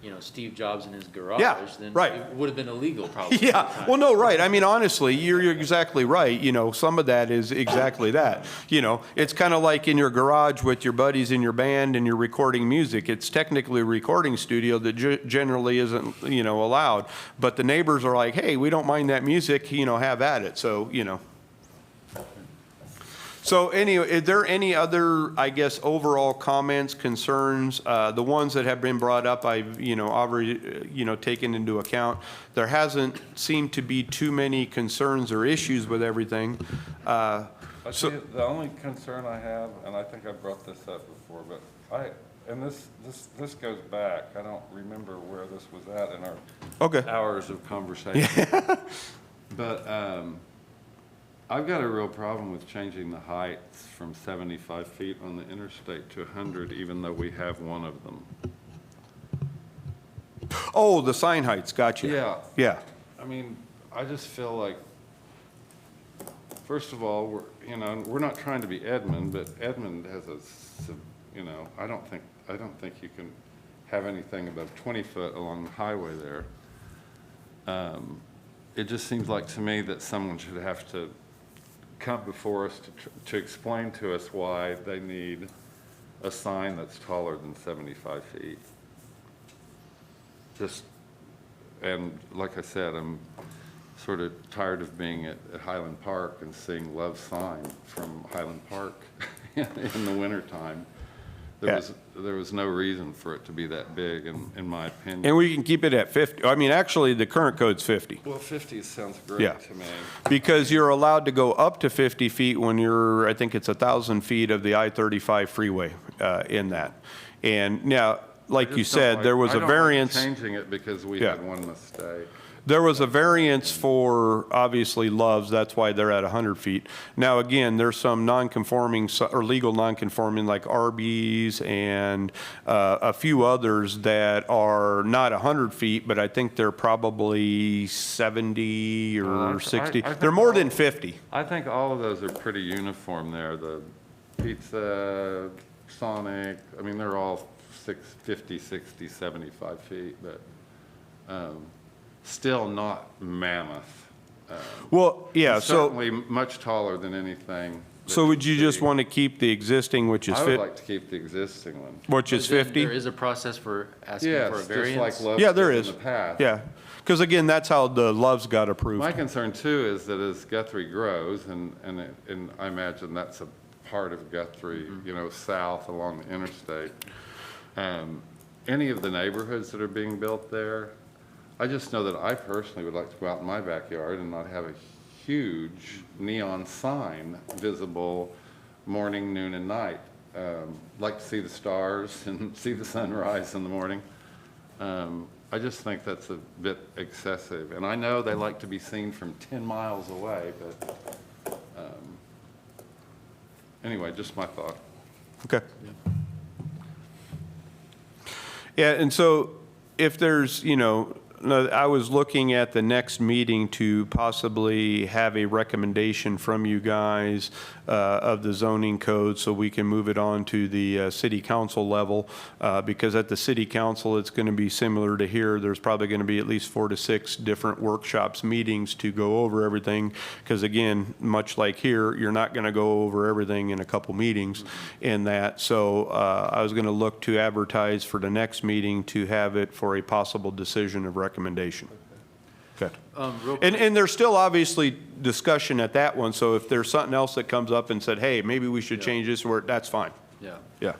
you know, Steve Jobs in his garage, then right. it would have been illegal probably. Yeah, well, no, right. I mean, honestly, you're exactly right. You know, some of that is exactly that. You know, it's kind of like in your garage with your buddies in your band and you're recording music. It's technically a recording studio that generally isn't, you know, allowed. But the neighbors are like, hey, we don't mind that music, you know, have at it. So, you know. So anyway, is there any other, I guess, overall comments, concerns? The ones that have been brought up, I've, you know, already, you know, taken into account. There hasn't seemed to be too many concerns or issues with everything. The only concern I have, and I think I brought this up before, but and this goes back. I don't remember where this was at in our hours of conversation. But I've got a real problem with changing the heights from 75 feet on the interstate to 100, even though we have one of them. Oh, the sign heights, gotcha. Yeah. Yeah. I mean, I just feel like, first of all, we're not trying to be Edmond, but Edmond has you know, I don't think you can have anything above 20 foot along the highway there. It just seems like to me that someone should have to come before us to explain to us why they need a sign that's taller than 75 feet. And like I said, I'm sort of tired of being at Highland Park and seeing Love sign from Highland Park in the wintertime. There was no reason for it to be that big, in my opinion. And we can keep it at 50. I mean, actually, the current code's 50. Well, 50 sounds great to me. Because you're allowed to go up to 50 feet when you're, I think it's 1,000 feet of the I-35 freeway in that. And now, like you said, there was a variance. I don't like changing it because we had one mistake. There was a variance for, obviously, Love's, that's why they're at 100 feet. Now, again, there's some non-conforming, or legal non-conforming, like Arby's and a few others that are not 100 feet, but I think they're probably 70 or 60. They're more than 50. I think all of those are pretty uniform there. The Pizza, Sonic, I mean, they're all 50, 60, 75 feet, but still not mammoth. Well, yeah, so certainly much taller than anything. So would you just want to keep the existing, which is I would like to keep the existing one. which is But then 50? There is a process for asking Yes, for a just variance? like Love's Yeah, there did is. in the past. Yeah, because again, that's how the Loves got approved. My concern too is that as Guthrie grows, and I imagine that's a part of Guthrie, you know, south along the interstate, any of the neighborhoods that are being built there, I just know that I personally would like to go out in my backyard and not have a huge neon sign visible morning, noon, and night. Like to see the stars and see the sunrise in the morning. I just think that's a bit excessive. And I know they like to be seen from 10 miles away, but anyway, just my thought. Okay. Yeah, and so if there's, you know, I was looking at the next meeting to possibly have a recommendation from you guys of the zoning code so we can move it on to the city council level. Because at the city council, it's going to be similar to here. There's probably going to be at least 4 to 6 different workshops, meetings to go over everything. Because again, much like here, you're not going to go over everything in a couple meetings in that. So I was going to look to advertise for the next meeting to have it for a possible decision of recommendation. Okay. Real quick, And there's still obviously discussion at that one, so if there's something else that comes up and said, hey, maybe we should change this, or that's fine. yeah. Yeah.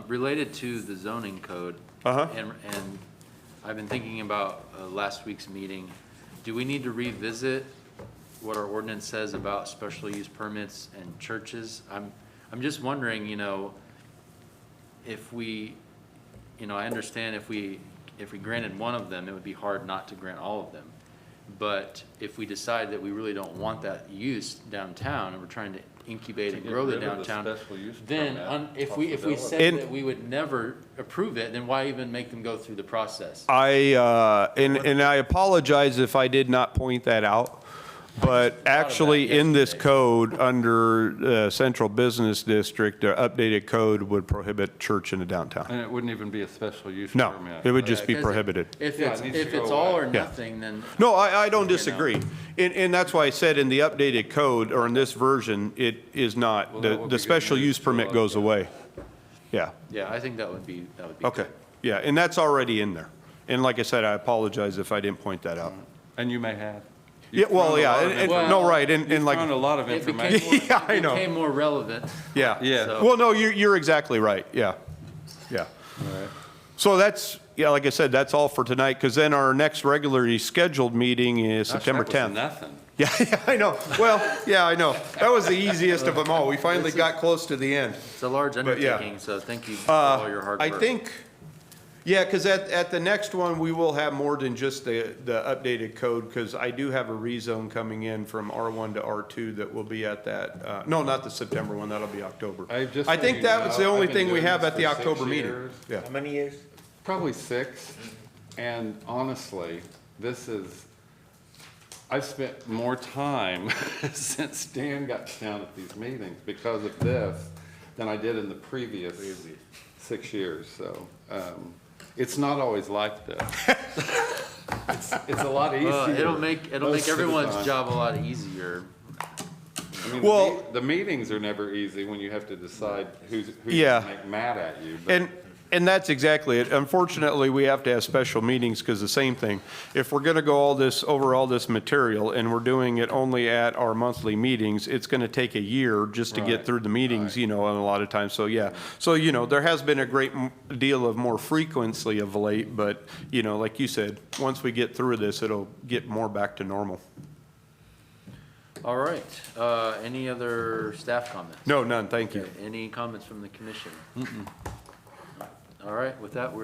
Related to the zoning code. Uh-huh. And I've been thinking about last week's meeting. Do we need to revisit what our ordinance says about special use permits and churches? I'm just wondering, you know, if we, you know, I understand if we granted one of them, it would be hard not to grant all of them. But if we decide that we really don't want that use downtown and we're trying to incubate and get grow the rid of the downtown, special use then permit if we said possibility. that we would never approve it, then why even make them go through the process? And I apologize if I did not point that out, but actually in this yesterday. code, under Central Business District, the updated code would prohibit church in the downtown. And it wouldn't even be a special use No, permit. it would just be Because prohibited. If Yeah, it's, it needs to if go it's all away. or Yeah. nothing, then. No, I don't You know. disagree. And that's why I said in the updated code, or in this version, it is not, Well, that would the be good special news use to permit us, goes yeah. away. Yeah, Yeah, I think that would be okay, good. yeah, and that's already in there. And like I said, I apologize if I didn't point that out. And you may have. Yeah, well, yeah, no, right, and You've like, thrown a lot of It information. became more, Yeah, I know. it became more relevant. yeah. Yeah. So- Well, no, you're exactly right, yeah, yeah. All right. So that's, yeah, like I said, that's all for tonight, because then our next regularly scheduled meeting is Gosh, September that was 10th. nothing. Yeah, yeah, I know. Well, yeah, I know. That was the easiest of them all. We finally got close to the end. It's a large yeah. undertaking, so thank you for all your hard I work. think, yeah, because at the next one, we will have more than just the updated code, because I do have a rezone coming in from R1 to R2 that will be at that, no, not the September one, that'll be October. I think that was the only thing we have at the October meeting. Yeah. How many years? Probably 6. And honestly, I've spent more time since Dan got down at these meetings because of this than I did in the previous 6 years. So it's not always like this. It's a lot easier. Well, it'll make most of the everyone's time. job a lot easier. I mean, Well- the meetings are never easy when you have to decide who's Yeah. going to make mad at you. But And that's exactly it. Unfortunately, we have to have special meetings because the same thing. If we're going to go over all this material and we're doing it only at our monthly meetings, it's going to take a year just to get Right, through the meetings, right. you know, and a lot of times. So, yeah. So, you know, there has been a great deal of more frequency of late, but, you know, like you said, once we get through this, it'll get more back to normal. All right, any other staff comments? No, none. Thank you. Okay, any comments from the commission? All right, with that, we're